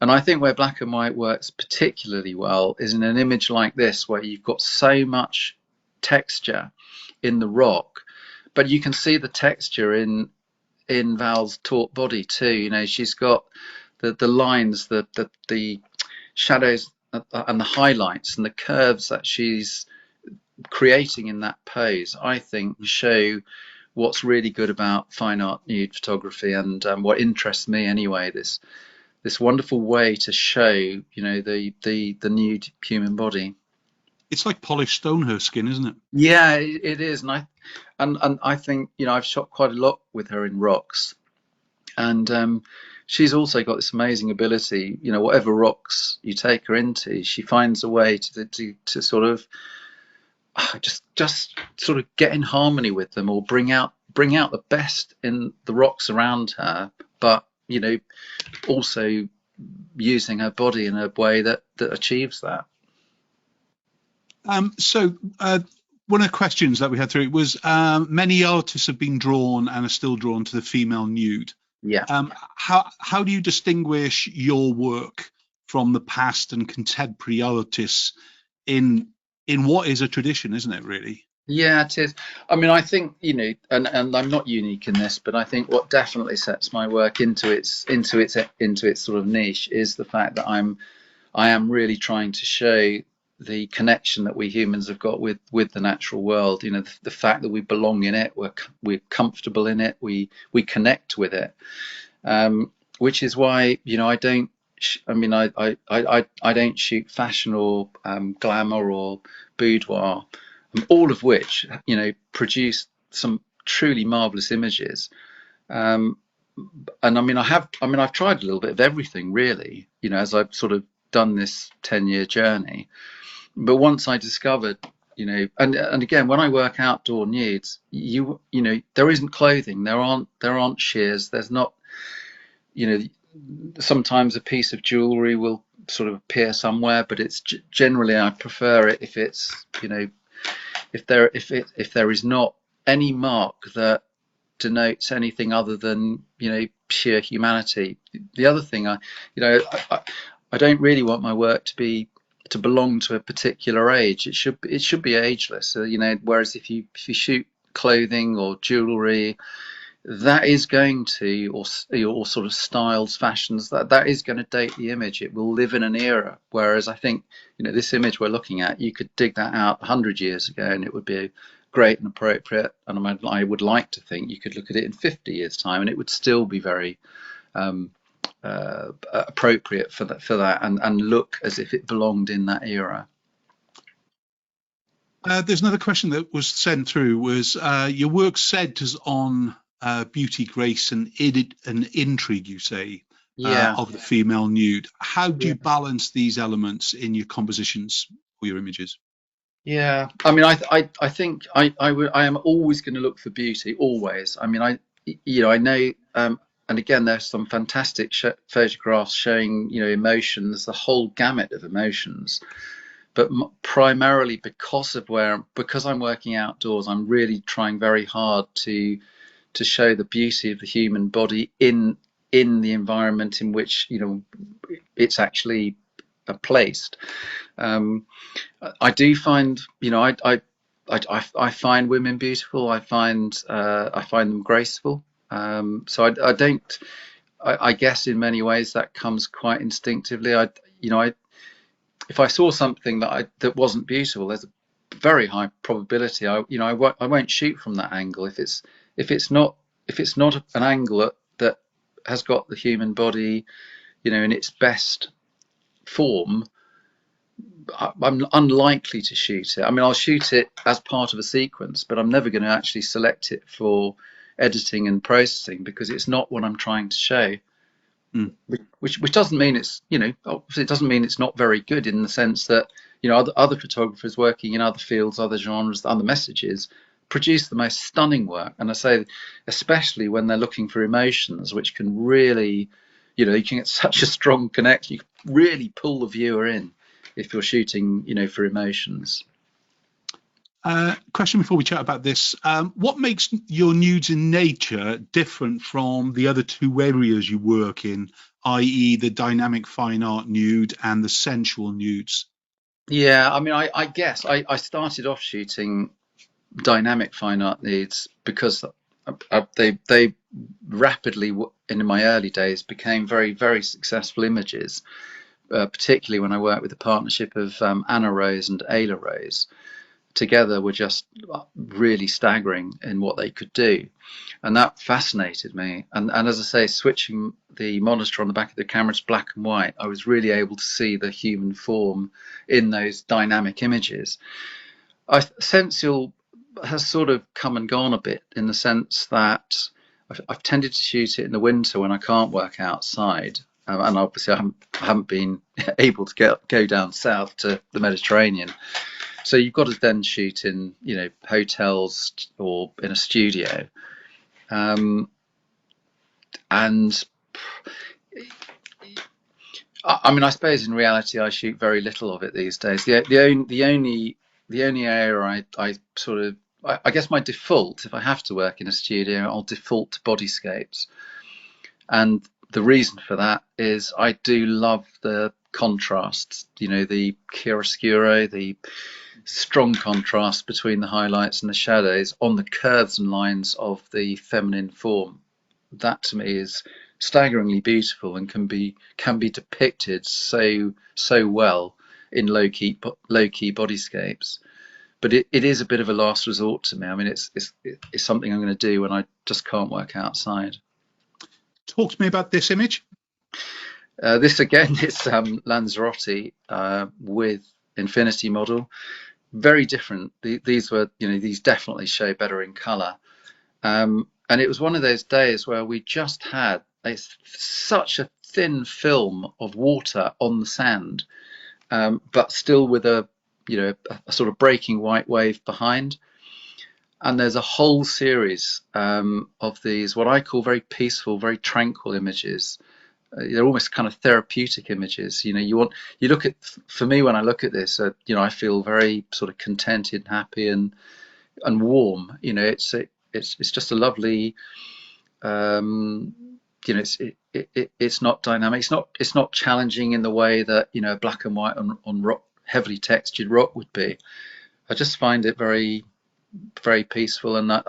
And I think where black and white works particularly well is in an image like this, where you've got so much texture in the rock, but you can see the texture in Val's taut body too. She's got the lines, the shadows and the highlights and the curves that she's creating in that pose, I think show what's really good about fine art nude photography, and what interests me anyway, this wonderful way to show the nude human body. It's like polished stone, her skin, isn't it? Yeah, it is. And I think, I've shot quite a lot with her in rocks, and she's also got this amazing ability, whatever rocks you take her into, she finds a way to sort of just sort of get in harmony with them, or bring out the best in the rocks around her, but also using her body in a way that achieves that. So one of the questions that we had through was many artists have been drawn and are still drawn to the female nude. Yeah. How do you distinguish your work from the past and contemporary artists in what is a tradition, isn't it, really? Yeah, it is. I mean, I think, you know, and I'm not unique in this, but I think what definitely sets my work into its sort of niche is the fact that I am really trying to show the connection that we humans have got with the natural world. You know, the fact that we belong in it, we're comfortable in it, we connect with it, which is why, you know, I don't shoot fashion or glamour or boudoir, all of which, you know, produce some truly marvelous images. And I've tried a little bit of everything, really, you know, as I've sort of done this 10-year journey. But once I discovered, you know, and again, when I work outdoor nudes, you know, there isn't clothing, there aren't shears, there's not, you know, sometimes a piece of jewelry will sort of appear somewhere, but it's generally, I prefer it if it's, you know, if there is not any mark that denotes anything other than, you know, sheer humanity. The other thing, I don't really want my work to belong to a particular age. It should be ageless. So, you know, whereas if you shoot clothing or jewelry, that is going to, or sort of styles, fashions, that is going to date the image. It will live in an era. Whereas I think, you know, this image we're looking at, you could dig that out 100 years ago and it would be great and appropriate. And I would like to think you could look at it in 50 years' time and it would still be very appropriate for that and look as if it belonged in that era. There's another question that was sent through was your work centers on beauty, grace, and intrigue, you say, of the female nude. How do you balance these elements in your compositions or your images? Yeah, I mean, I think I am always going to look for beauty, always. I mean, I know, and again, there's some fantastic photographs showing, you know, emotions, the whole gamut of emotions. But primarily because I'm working outdoors, I'm really trying very hard to show the beauty of the human body in the environment in which, you know, it's actually placed. I do find, you know, I find women beautiful. I find them graceful. So I guess in many ways that comes quite instinctively. If I saw something that wasn't beautiful, there's a very high probability I won't shoot from that angle. If it's not an angle that has got the human body, you know, in its best form, I'm unlikely to shoot it. I mean, I'll shoot it as part of a sequence, but I'm never going to actually select it for editing and processing because it's not what I'm trying to show. Which doesn't mean it's, you know, obviously it doesn't mean it's not very good in the sense that, you know, other photographers working in other fields, other genres, other messages produce the most stunning work. And I say, especially when they're looking for emotions, which can really, you know, you can get such a strong connection. You can really pull the viewer in if you're shooting, you know, for emotions. Question before we chat about this. What makes your nudes in nature different from the other two areas you work in, i.e. the dynamic fine art nude and the sensual nudes? Yeah, I mean, I guess I started off shooting dynamic fine art nudes because they rapidly, in my early days, became very, very successful images, particularly when I worked with a partnership of Anna Rose and Ayla Rose. Together were just really staggering in what they could do, and that fascinated me. And as I say, switching the monitor on the back of the camera to black and white, I was really able to see the human form in those dynamic images. Sensual has sort of come and gone a bit in the sense that I've tended to shoot it in the winter when I can't work outside. And obviously I haven't been able to go down south to the Mediterranean. So you've got to then shoot in, you know, hotels or in a studio. And I mean, I suppose in reality, I shoot very little of it these days. The only area I sort of, I guess my default, if I have to work in a studio, I'll default to bodyscapes. And the reason for that is I do love the contrasts, the chiaroscuro, the strong contrast between the highlights and the shadows on the curves and lines of the feminine form. That to me is staggeringly beautiful and can be depicted so well in low key bodyscapes. But it is a bit of a last resort to me. I mean, it's something I'm going to do when I just can't work outside. Talk to me about this image. This again is Lanzarote with infinity model. Very different. These were, these definitely show better in color. And it was one of those days where we just had such a thin film of water on the sand, but still with a sort of breaking white wave behind. And there's a whole series of these, what I call very peaceful, very tranquil images. They're almost kind of therapeutic images. You look at, for me, when I look at this, I feel very sort of contented, happy, and warm. It's just a lovely. It's not dynamic. It's not challenging in the way that black and white on rock, heavily textured rock would be. I just find it very, very peaceful, and I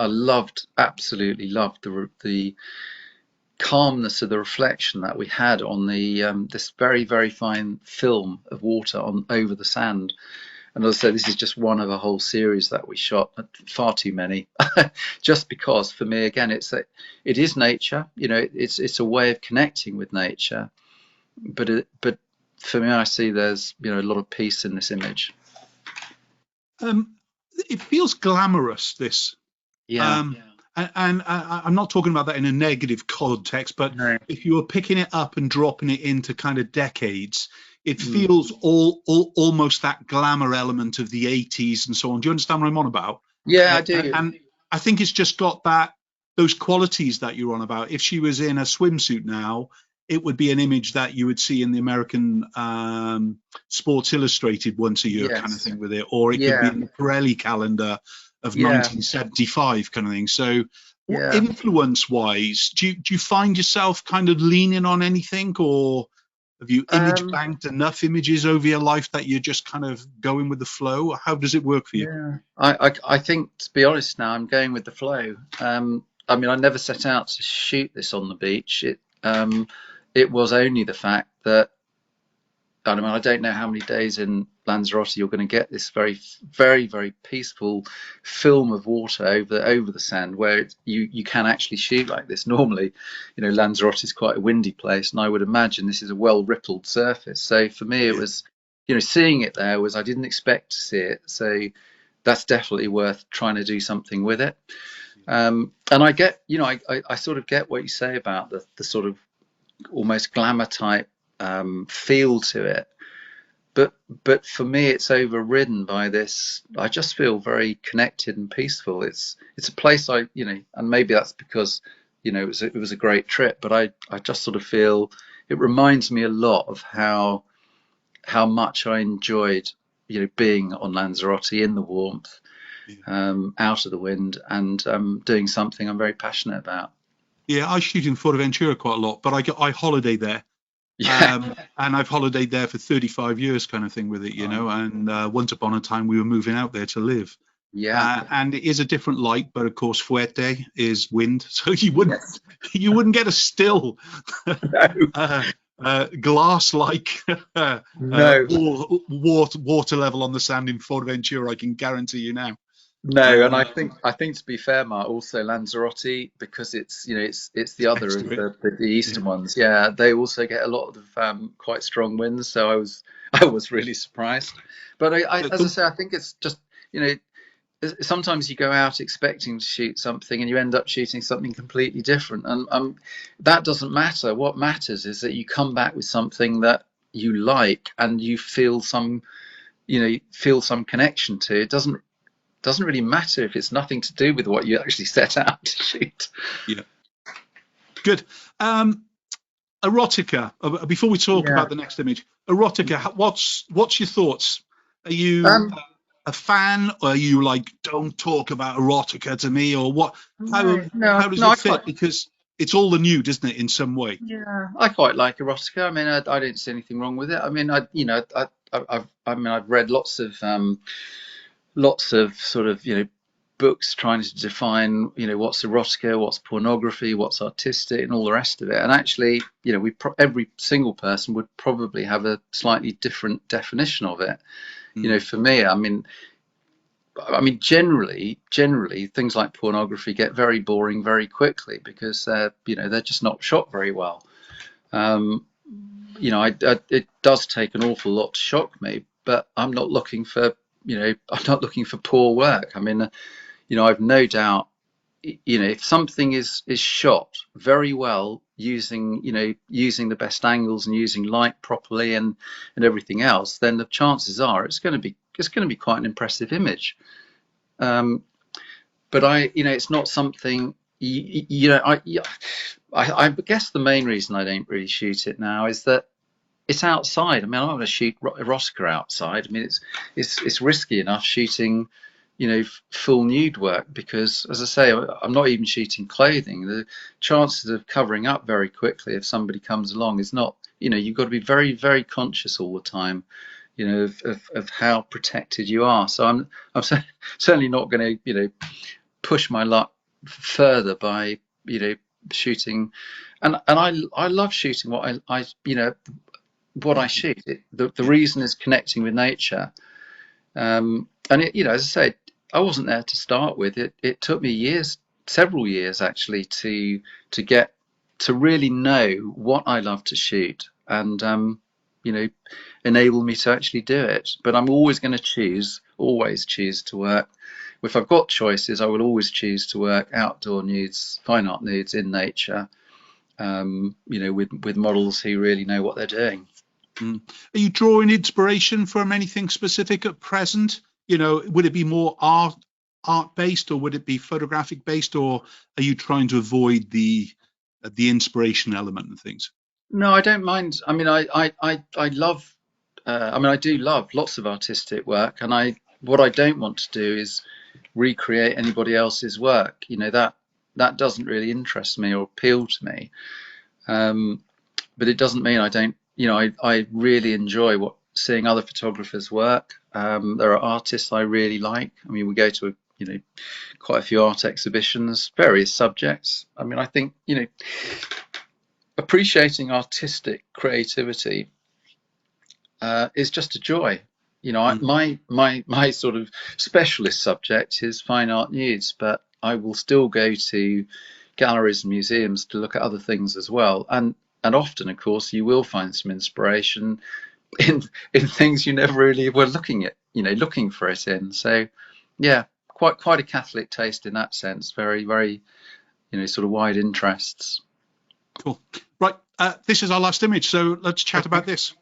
absolutely loved the calmness of the reflection that we had on the this very, very fine film of water over the sand. And as I say, this is just one of a whole series that we shot, far too many, just because for me, again, it is nature. It's a way of connecting with nature, but for me, I see there's a lot of peace in this image. It feels glamorous, this. Yeah. And I'm not talking about that in a negative context, but no. If you were picking it up and dropping it into kind of decades, it feels almost that glamour element of the 80s and so on. Do you understand what I'm on about? Yeah, I do. And I think it's just got those qualities that you're on about. If she was in a swimsuit now, it would be an image that you would see in the American Sports Illustrated once a year kind of thing with it, or it could be in the Pirelli calendar of 1975 kind of thing. So influence-wise, do you find yourself kind of leaning on anything, or have you image banked enough images over your life that you're just kind of going with the flow? How does it work for you? Yeah, I think, to be honest, now I'm going with the flow. I mean, I never set out to shoot this on the beach. It was only the fact that, I mean, I don't know how many days in Lanzarote you're going to get this very, very, very peaceful film of water over the sand, where you can actually shoot like this. Normally, Lanzarote is quite a windy place, and I would imagine this is a well rippled surface. So for me, it was, seeing it there I didn't expect to see it. So that's definitely worth trying to do something with it. And I get, I sort of get what you say about the sort of almost glamour type feel to it, but for me it's overridden by this. I just feel very connected and peaceful. It's a place and maybe that's because it was a great trip, but I just sort of feel it reminds me a lot of how much I enjoyed being on Lanzarote in the warmth, out of the wind, and doing something I'm very passionate about. Yeah, I shoot in Fuerteventura quite a lot, but I holiday there. And I've holidayed there for 35 years kind of thing with it, and once upon a time we were moving out there to live. And it is a different light, but of course Fuerte is wind, so you wouldn't get a still glass like water level on the sand in Fuerteventura, I can guarantee you now. No, and I think to be fair, Mark, also Lanzarote, because it's it's the other of the eastern ones. Yeah, they also get a lot of quite strong winds. So I was really surprised. But as I say, I think it's just sometimes you go out expecting to shoot something and you end up shooting something completely different, and that doesn't matter. What matters is that you come back with something that you like and you feel some connection to. It doesn't really matter if it's nothing to do with what you actually set out to shoot. Yeah. Good. erotica. Before we talk about the next image, erotica. What's your thoughts? Are you a fan, or are you like, don't talk about erotica to me, or what? How does it fit? Because it's all the nude, isn't it, in some way? Yeah, I quite like erotica. I mean, I don't see anything wrong with it. I mean, I've read lots of sort of, books trying to define, what's erotica, what's pornography, what's artistic, and all the rest of it. And actually, every single person would probably have a slightly different definition of it. For me, I mean, generally, things like pornography get very boring very quickly because they're just not shot very well. It does take an awful lot to shock me, but I'm not looking for poor work. I mean, I've no doubt, if something is shot very well using the best angles and using light properly and everything else, then the chances are it's going to be quite an impressive image. But it's not something, I guess the main reason I don't really shoot it now is that it's outside. I mean, I'm not going to shoot erotica outside. I mean, it's risky enough shooting, full nude work, because, as I say, I'm not even shooting clothing. The chances of covering up very quickly if somebody comes along is not, you've got to be very, very conscious all the time, of how protected you are. So I'm certainly not going to, push my luck further by, shooting. And I love shooting what what I shoot. The reason is connecting with nature. And as I said, I wasn't there to start with. It took me several years actually, to get to really know what I love to shoot, and enable me to actually do it. But I'm always going to always choose to work. If I've got choices, I will always choose to work outdoor nudes, fine art nudes in nature, with models who really know what they're doing. Are you drawing inspiration from anything specific at present? Would it be more art based, or would it be photographic based, or are you trying to avoid the inspiration element and things? No, I don't mind. I mean, I love. I do love lots of artistic work, and what I don't want to do is recreate anybody else's work. That doesn't really interest me or appeal to me. But it doesn't mean I don't. I really enjoy seeing other photographers work. There are artists I really like. I mean, we go to quite a few art exhibitions, various subjects. I mean, I think appreciating artistic creativity is just a joy. My sort of specialist subject is fine art nudes, but I will still go to galleries and museums to look at other things as well. And often, of course, you will find some inspiration in things you never really were looking for it in. So, yeah, quite a Catholic taste in that sense. Very, very, sort of wide interests. Cool. Right. This is our last image, so let's chat about this.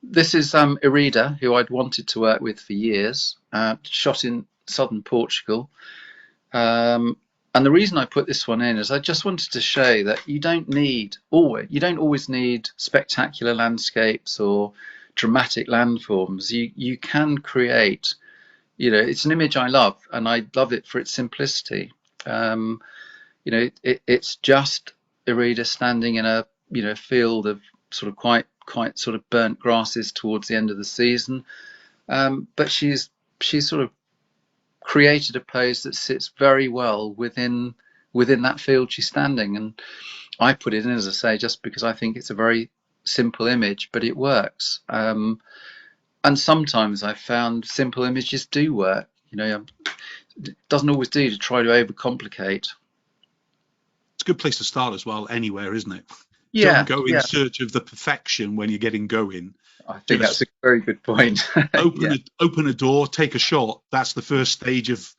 This is Irida, who I'd wanted to work with for years, shot in southern Portugal. And the reason I put this one in is I just wanted to show that you don't always need spectacular landscapes or dramatic landforms. You can create, it's an image I love, and I love it for its simplicity. It's just Irida standing in a field of sort of quite sort of burnt grasses towards the end of the season, but she's sort of created a pose that sits very well within that field she's standing. And I put it in, as I say, just because I think it's a very simple image, but it works. And sometimes I've found simple images do work. It doesn't always do to try to overcomplicate. It's a good place to start as well, anywhere, isn't it? Yeah. Don't go in search of the perfection when you're getting going. I think that's a very good point. Open a door, take a shot. That's the first stage of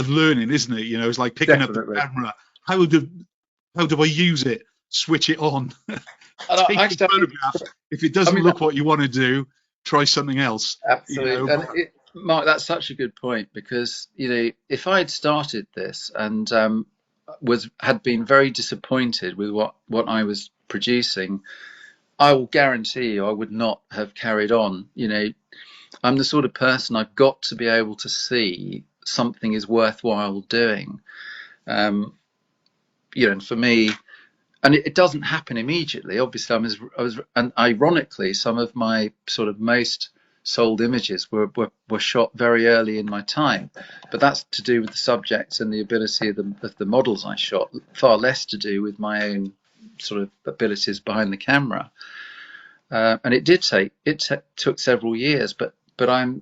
learning, isn't it? It's like picking up the camera. How do I use it? Switch it on. Take a photograph. If it doesn't look what you want to do, try something else. Absolutely. And Mark, that's such a good point, because if I had started this and had been very disappointed with what I was producing, I will guarantee you I would not have carried on. I'm the sort of person, I've got to be able to see something is worthwhile doing. And for me, and it doesn't happen immediately. Obviously, and ironically, some of my sort of most sold images were shot very early in my time, but that's to do with the subjects and the ability of the models I shot, far less to do with my own sort of abilities behind the camera. And it took several years, but I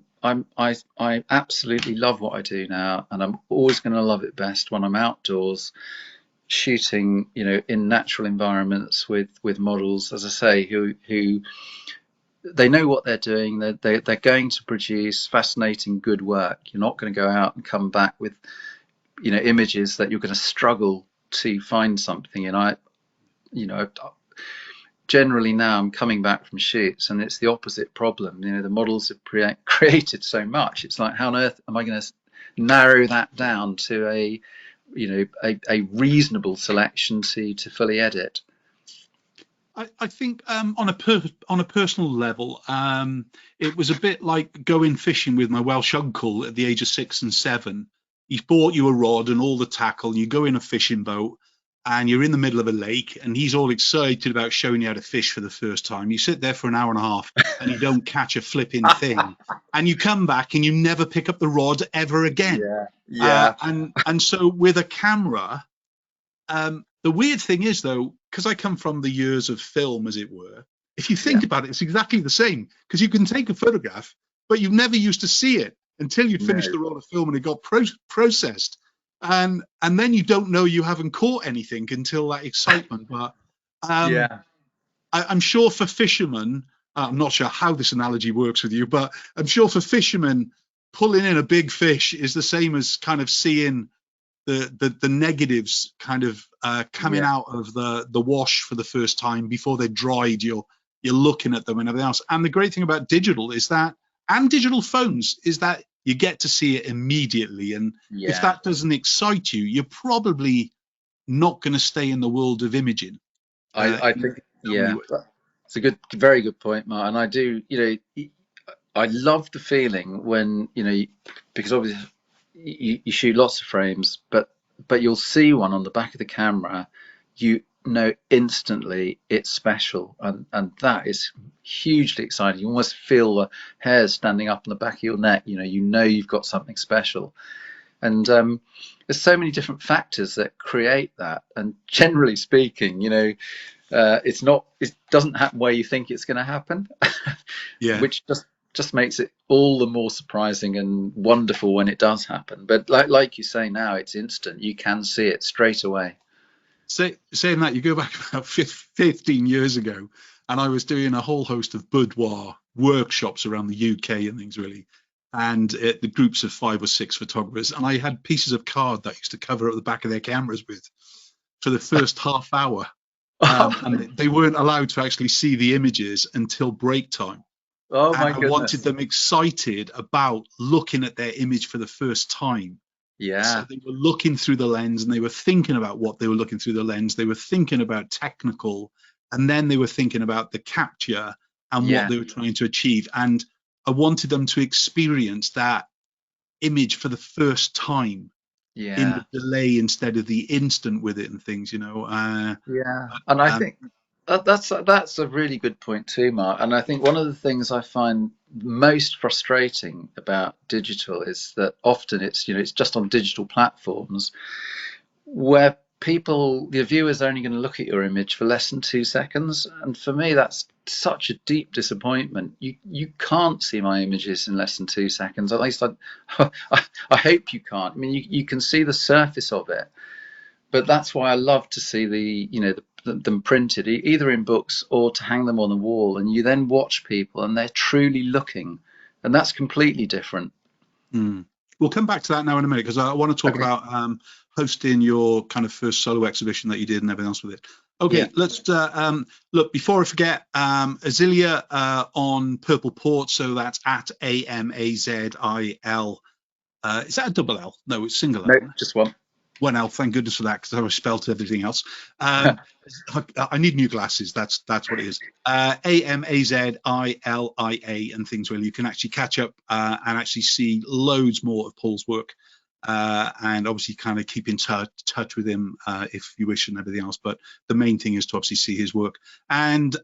absolutely love what I do now, and I'm always going to love it best when I'm outdoors shooting, in natural environments with models, as I say, who they know what they're doing. They're going to produce fascinating, good work. You're not going to go out and come back with, images that you're going to struggle to find something. And generally now I'm coming back from shoots and it's the opposite problem. The models have created so much. It's like, how on earth am I going to narrow that down to a reasonable selection to fully edit? I think on a personal level, it was a bit like going fishing with my Welsh uncle at the age of 6 and 7. He's bought you a rod and all the tackle, and you go in a fishing boat and you're in the middle of a lake and he's all excited about showing you how to fish for the first time. You sit there for an hour and a half and you don't catch a flipping thing. And you come back and you never pick up the rod ever again. Yeah. And so with a camera, the weird thing is, though, because I come from the years of film, as it were, if you think about it, it's exactly the same, because you can take a photograph, but you've never used to see it until you'd finished the roll of film and it got processed. And then you don't know you haven't caught anything until that excitement. But I'm sure for fishermen, I'm not sure how this analogy works with you, but I'm sure for fishermen, pulling in a big fish is the same as kind of seeing the negatives kind of coming out of the wash for the first time before they're dried. You're looking at them and everything else. And the great thing about digital is that, and digital phones, is that you get to see it immediately. And if that doesn't excite you, you're probably not going to stay in the world of imaging. I think, it's a very good point, Mark. And I do, I love the feeling when, because obviously you shoot lots of frames, but you'll see one on the back of the camera, instantly it's special, and that is hugely exciting. You almost feel the hairs standing up on the back of your neck. You've got something special, and there's so many different factors that create that. And generally speaking, it doesn't happen where you think it's going to happen, which just makes it all the more surprising and wonderful when it does happen. But like you say, now it's instant. You can see it straight away. Saying that, you go back about 15 years ago, and I was doing a whole host of boudoir workshops around the UK and things, really, and the groups of 5 or 6 photographers, and I had pieces of card that I used to cover up the back of their cameras with for the first half hour, and they weren't allowed to actually see the images until break time. Oh my goodness. I wanted them excited about looking at their image for the first time. So they were looking through the lens and they were thinking about what they were looking through the lens. They were thinking about technical, and then they were thinking about the capture and what they were trying to achieve. And I wanted them to experience that image for the first time in the delay instead of the instant with it and things, And I think that's a really good point too, Mark. And I think one of the things I find most frustrating about digital is that often it's just on digital platforms where the viewers are only going to look at your image for less than 2 seconds. And for me, that's such a deep disappointment. You can't see my images in less than 2 seconds. At least I hope you can't. I mean, you can see the surface of it, but that's why I love to see them printed either in books or to hang them on the wall, and you then watch people and they're truly looking, and that's completely different. We'll come back to that now in a minute, because I want to talk about hosting your kind of first solo exhibition that you did and everything else with it. Let's look, before I forget, Azilia on Purple Port, so that's at Amazil. Is that a double L? No, it's single L. No, just one. one L. Thank goodness for that, because I spelt everything else. I need new glasses. That's what it is. Amazilia and things where you can actually catch up and actually see loads more of Paul's work, and obviously kind of keep in touch with him if you wish and everything else. But the main thing is to obviously see his work, and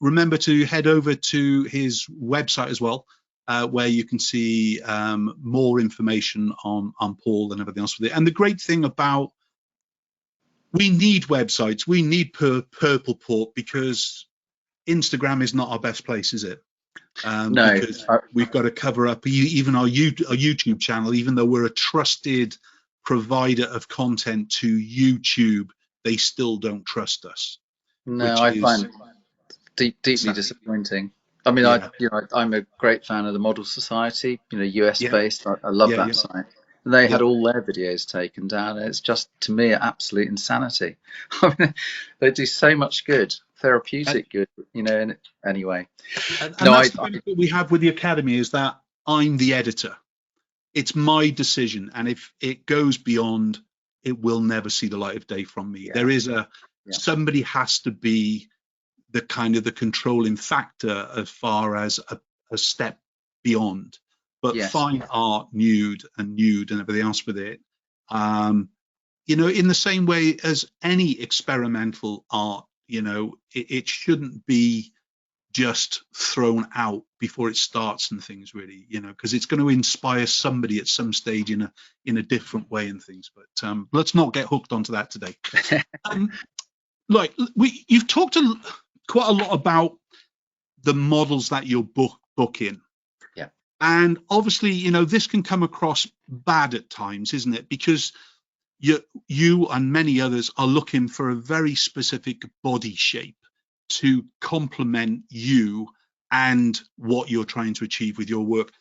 remember to head over to his website as well, where you can see more information on Paul and everything else with it. And the great thing about, we need websites, we need Purple Port, because Instagram is not our best place, is it? No, because we've got to cover up even our YouTube channel. Even though we're a trusted provider of content to YouTube, they still don't trust us. No, I find deeply disappointing. I mean, I'm a great fan of the Model Society, US based. I love that site. And they had all their videos taken down. And it's just, to me, absolute insanity. I mean, they do so much good, therapeutic good, and anyway. And that's the benefit we have with the Academy, is that I'm the editor. It's my decision. And if it goes beyond, it will never see the light of day from me. There is somebody has to be the kind of the controlling factor as far as a step beyond. But fine art, nude and everything else with it, in the same way as any experimental art, it shouldn't be just thrown out before it starts and things, really, because it's going to inspire somebody at some stage in a different way and things. But let's not get hooked onto that today. You've talked quite a lot about the models that you're booking. Yeah. And obviously, this can come across bad at times, isn't it? Because you and many others are looking for a very specific body shape to complement you and what you're trying to achieve with your work.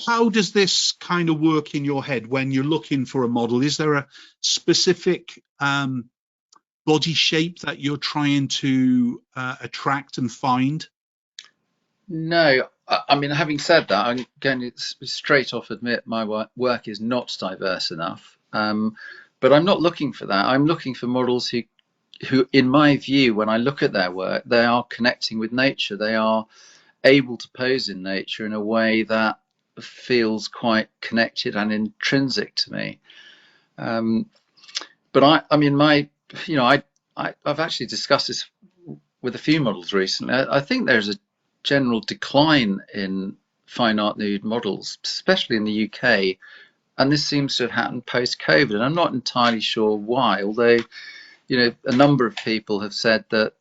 How does this kind of work in your head when you're looking for a model? Is there a specific body shape that you're trying to attract and find? No, I mean, having said that, I'm going to straight off admit my work is not diverse enough. But I'm not looking for that. I'm looking for models who, in my view, when I look at their work, they are connecting with nature. They are able to pose in nature in a way that feels quite connected and intrinsic to me. But I mean, I've actually discussed this with a few models recently. I think there's a general decline in fine art nude models, especially in the UK, and this seems to have happened post-COVID, and I'm not entirely sure why, although a number of people have said that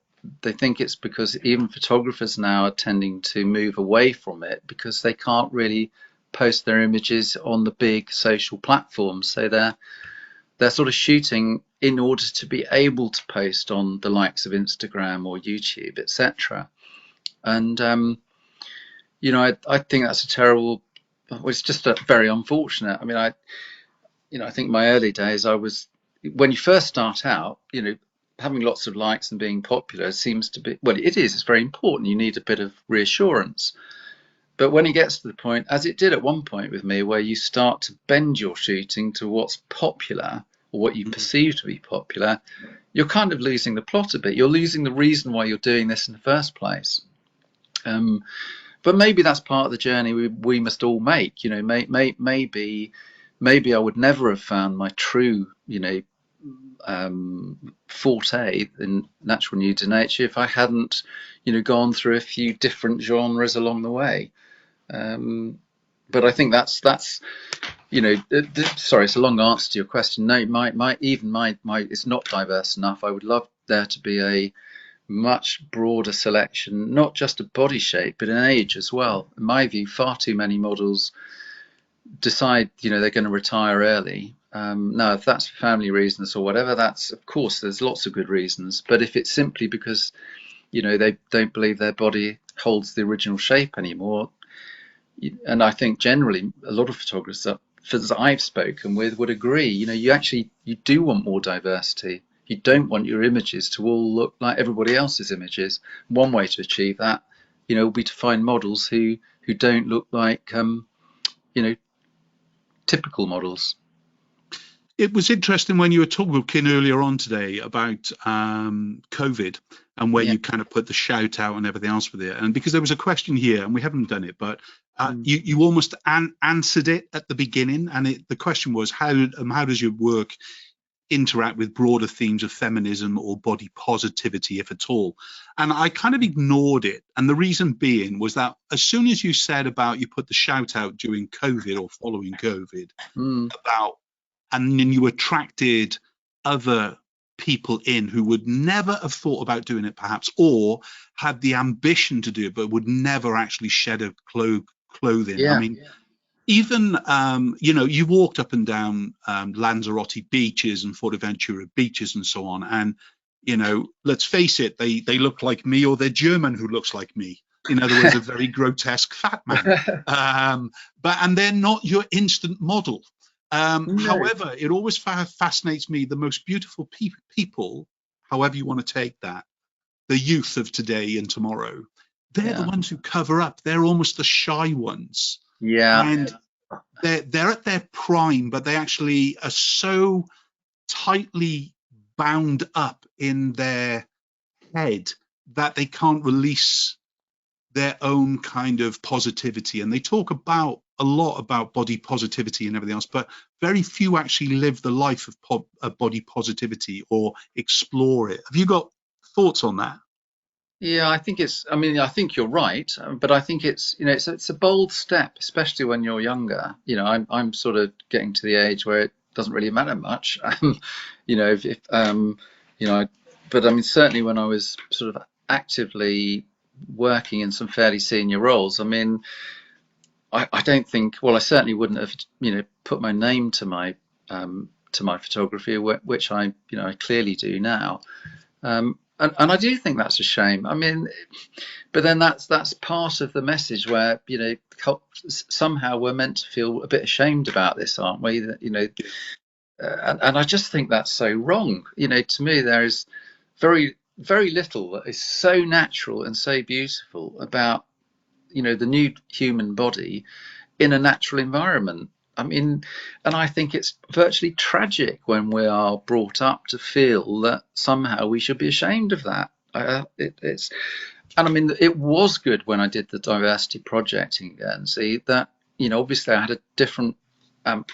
they think it's because even photographers now are tending to move away from it because they can't really post their images on the big social platforms, so they're sort of shooting in order to be able to post on the likes of Instagram or YouTube, etc. And I think that's a terrible. Well, it's just very unfortunate. I mean, I think my early days, when you first start out, having lots of likes and being popular seems to be, well, it's very important. You need a bit of reassurance. But when it gets to the point, as it did at one point with me, where you start to bend your shooting to what's popular or what you perceive to be popular, you're kind of losing the plot a bit. You're losing the reason why you're doing this in the first place. But maybe that's part of the journey we must all make. Maybe I would never have found my true, forte in natural nudes in nature if I hadn't, gone through a few different genres along the way. But I think that's sorry, it's a long answer to your question. No, my it's not diverse enough. I would love there to be a much broader selection, not just of body shape, but in age as well. In my view, far too many models decide, they're going to retire early. Now, if that's for family reasons or whatever, that's, of course, there's lots of good reasons. But if it's simply because, they don't believe their body holds the original shape anymore, and I think generally a lot of photographers that I've spoken with would agree, you do want more diversity. You don't want your images to all look like everybody else's images. One way to achieve that, will be to find models who don't look like, typical models. It was interesting when you were talking earlier on today about COVID, and where you kind of put the shout out and everything else with it. And because there was a question here, and we haven't done it, but you almost answered it at the beginning. And the question was, how does your work interact with broader themes of feminism or body positivity, if at all? And I kind of ignored it. And the reason being was that as soon as you said about you put the shout out during COVID or following COVID about, and then you attracted other people in who would never have thought about doing it perhaps, or had the ambition to do it but would never actually shed a clothing. I mean, even you walked up and down Lanzarote beaches and Fortaventura beaches and so on, and let's face it, they look like me, or they're German who looks like me. In other words, a very grotesque fat man. And they're not your instant model. No. However, it always fascinates me, the most beautiful people, however you want to take that, the youth of today and tomorrow, they're the ones who cover up. They're almost the shy ones. Yeah. And they're at their prime, but they actually are so tightly bound up in their head that they can't release their own kind of positivity. And they talk about a lot about body positivity and everything else, but very few actually live the life of body positivity or explore it. Have you got thoughts on that? Yeah, I think I think you're right, but I think it's a bold step, especially when you're younger. I'm sort of getting to the age where it doesn't really matter much. But I mean, certainly when I was sort of actively working in some fairly senior roles, I mean, I don't think, well, I certainly wouldn't have, put my name to my photography, which I clearly do now. And I do think that's a shame. I mean, but then that's part of the message where, somehow we're meant to feel a bit ashamed about this, aren't we? And I just think that's so wrong. To me, there is very, very little that is so natural and so beautiful about, the nude human body in a natural environment. I mean, and I think it's virtually tragic when we are brought up to feel that somehow we should be ashamed of that. And I mean, it was good when I did the diversity project in Guernsey that, obviously I had a different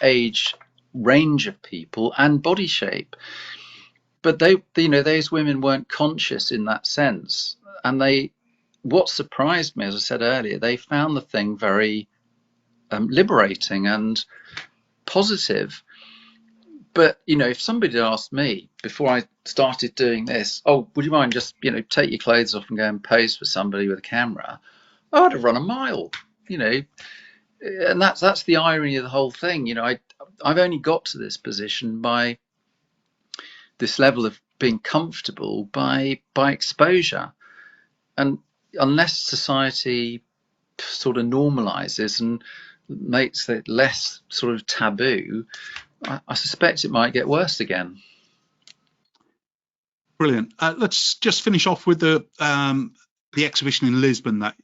age range of people and body shape, but those women weren't conscious in that sense. And what surprised me, as I said earlier, they found the thing very liberating and positive. But if somebody had asked me before I started doing this, oh, would you mind just take your clothes off and go and pose for somebody with a camera, I would have run a mile. And that's the irony of the whole thing. I've only got to this position by this level of being comfortable by exposure, and unless society sort of normalizes and makes it less sort of taboo, I suspect it might get worse again. Brilliant. Let's just finish off with the exhibition in Lisbon that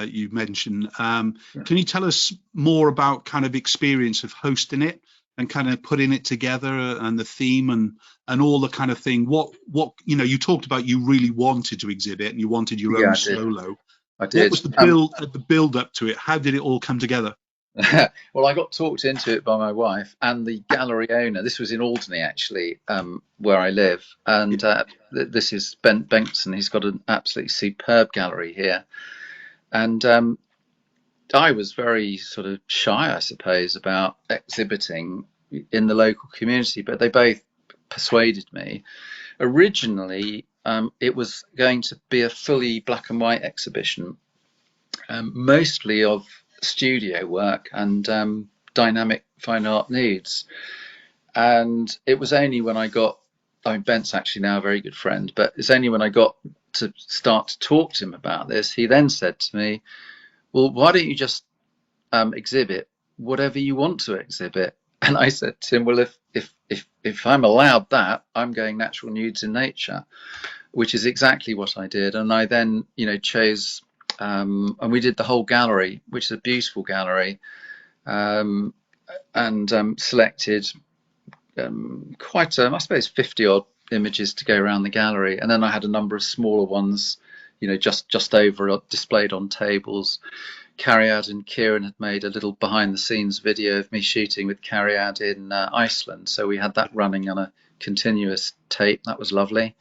you mentioned. Can you tell us more about kind of experience of hosting it and kind of putting it together, and the theme and all the kind of thing? What you talked about, you really wanted to exhibit and you wanted your own solo. I did. What was the build up to it? How did it all come together? Well, I got talked into it by my wife and the gallery owner. This was in Alderney, actually, where I live. And this is Ben Bengtson. He's got an absolutely superb gallery here. And I was very sort of shy, I suppose, about exhibiting in the local community, but they both persuaded me. Originally, it was going to be a fully black and white exhibition, mostly of studio work and dynamic fine art nudes. And it was only when Bent's actually now a very good friend, but it's only when I got to start to talk to him about this, he then said to me, well, why don't you just exhibit whatever you want to exhibit? And I said to him, well, if I'm allowed that, I'm going natural nudes in nature, which is exactly what I did. And I then chose and we did the whole gallery, which is a beautiful gallery, and selected quite, I suppose, 50 odd images to go around the gallery, and then I had a number of smaller ones, just over displayed on tables. Cariad and Kieran had made a little behind the scenes video of me shooting with Cariad in Iceland, so we had that running on a continuous tape. That was lovely.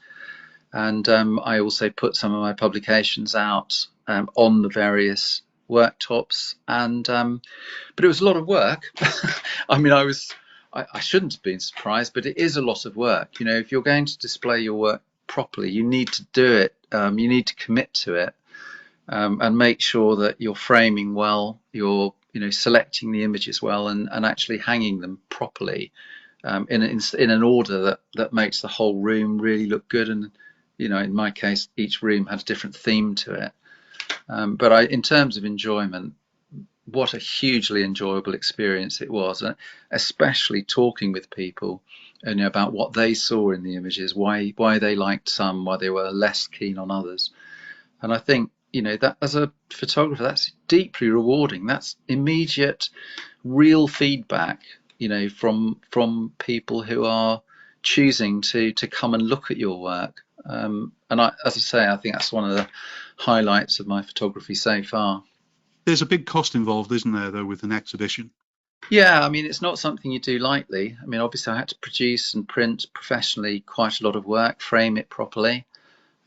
And I also put some of my publications out on the various worktops, and but it was a lot of work. I mean, I shouldn't have been surprised, but it is a lot of work. If you're going to display your work properly, you need to do it. You need to commit to it, and make sure that you're framing well, you're selecting the images well, and actually hanging them properly in an order that makes the whole room really look good. And in my case, each room had a different theme to it. But in terms of enjoyment, what a hugely enjoyable experience it was, especially talking with people about what they saw in the images, why they liked some, why they were less keen on others. And I think that as a photographer, that's deeply rewarding. That's immediate, real feedback from people who are choosing to come and look at your work. And as I say, I think that's one of the highlights of my photography so far. There's a big cost involved, isn't there, though, with an exhibition? Yeah, I mean, it's not something you do lightly. I mean, obviously I had to produce and print professionally quite a lot of work, frame it properly.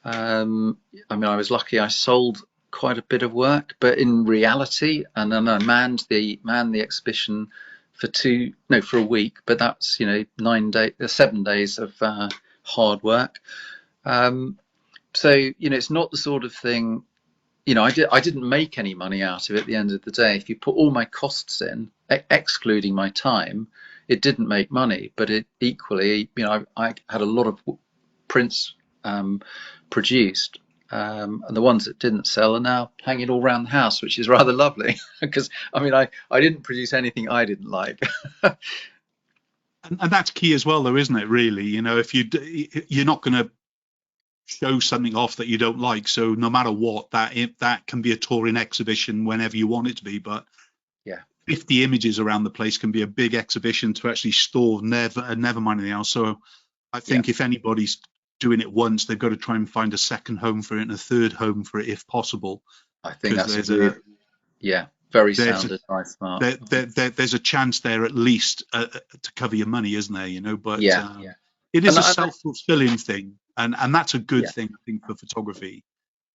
I mean, I was lucky I sold quite a bit of work, but in reality, and then I manned the exhibition for a week, but that's 7 days of hard work. So it's not the sort of thing. I didn't make any money out of it at the end of the day. If you put all my costs in, excluding my time, it didn't make money. But it equally, I had a lot of prints produced, and the ones that didn't sell are now hanging all around the house, which is rather lovely. Because I didn't produce anything I didn't like. And that's key as well, though, isn't it? Really, if you're not going to show something off that you don't like, so no matter what, that can be a touring exhibition whenever you want it to be. But yeah, 50 images around the place can be a big exhibition to actually store. Never mind anything else. So I think if anybody's doing it once, they've got to try and find a second home for it and a third home for it if possible. I think that's very sound advice, Mark. There's a chance there at least to cover your money, isn't there? But it is a self-fulfilling thing, and that's a good thing, I think, for photography,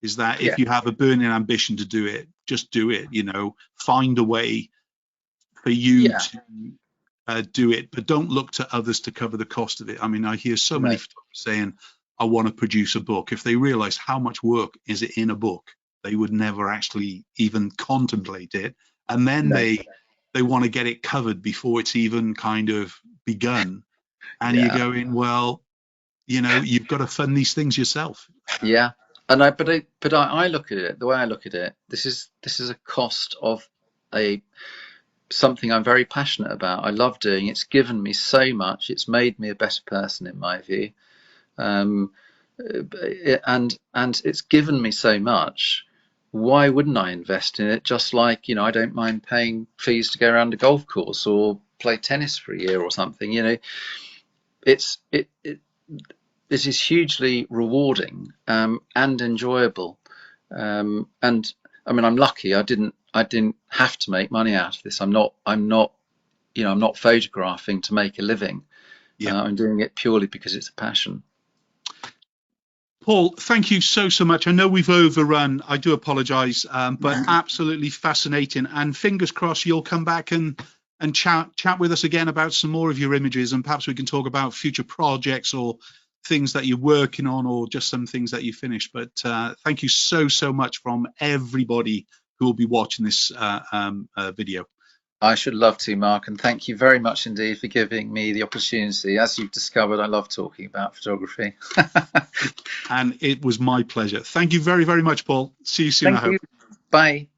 is that if you have a burning ambition to do it, just do it. Find a way for you to do it, but don't look to others to cover the cost of it. I mean, I hear so many photographers saying, I want to produce a book. If they realize how much work is it in a book, they would never actually even contemplate it. And then they want to get it covered before it's even kind of begun. And you're going, well, you've got to fund these things yourself. Yeah. And I look at it, the way I look at it, this is a cost of something I'm very passionate about. I love doing. It's given me so much. It's made me a better person, in my view. And it's given me so much. Why wouldn't I invest in it? Just like, I don't mind paying fees to go around a golf course or play tennis for a year or something. It is hugely rewarding and enjoyable. And I mean, I'm lucky. I didn't have to make money out of this. I'm not photographing to make a living. I'm doing it purely because it's a passion. Paul, thank you so much. I know we've overrun. I do apologize, but absolutely fascinating. And fingers crossed you'll come back and chat with us again about some more of your images, and perhaps we can talk about future projects or things that you're working on, or just some things that you finished. But thank you so much from everybody who will be watching this video. I should love to, Mark, and thank you very much indeed for giving me the opportunity. As you've discovered, I love talking about photography. And it was my pleasure. Thank you very much, Paul. See you soon, I hope. Bye.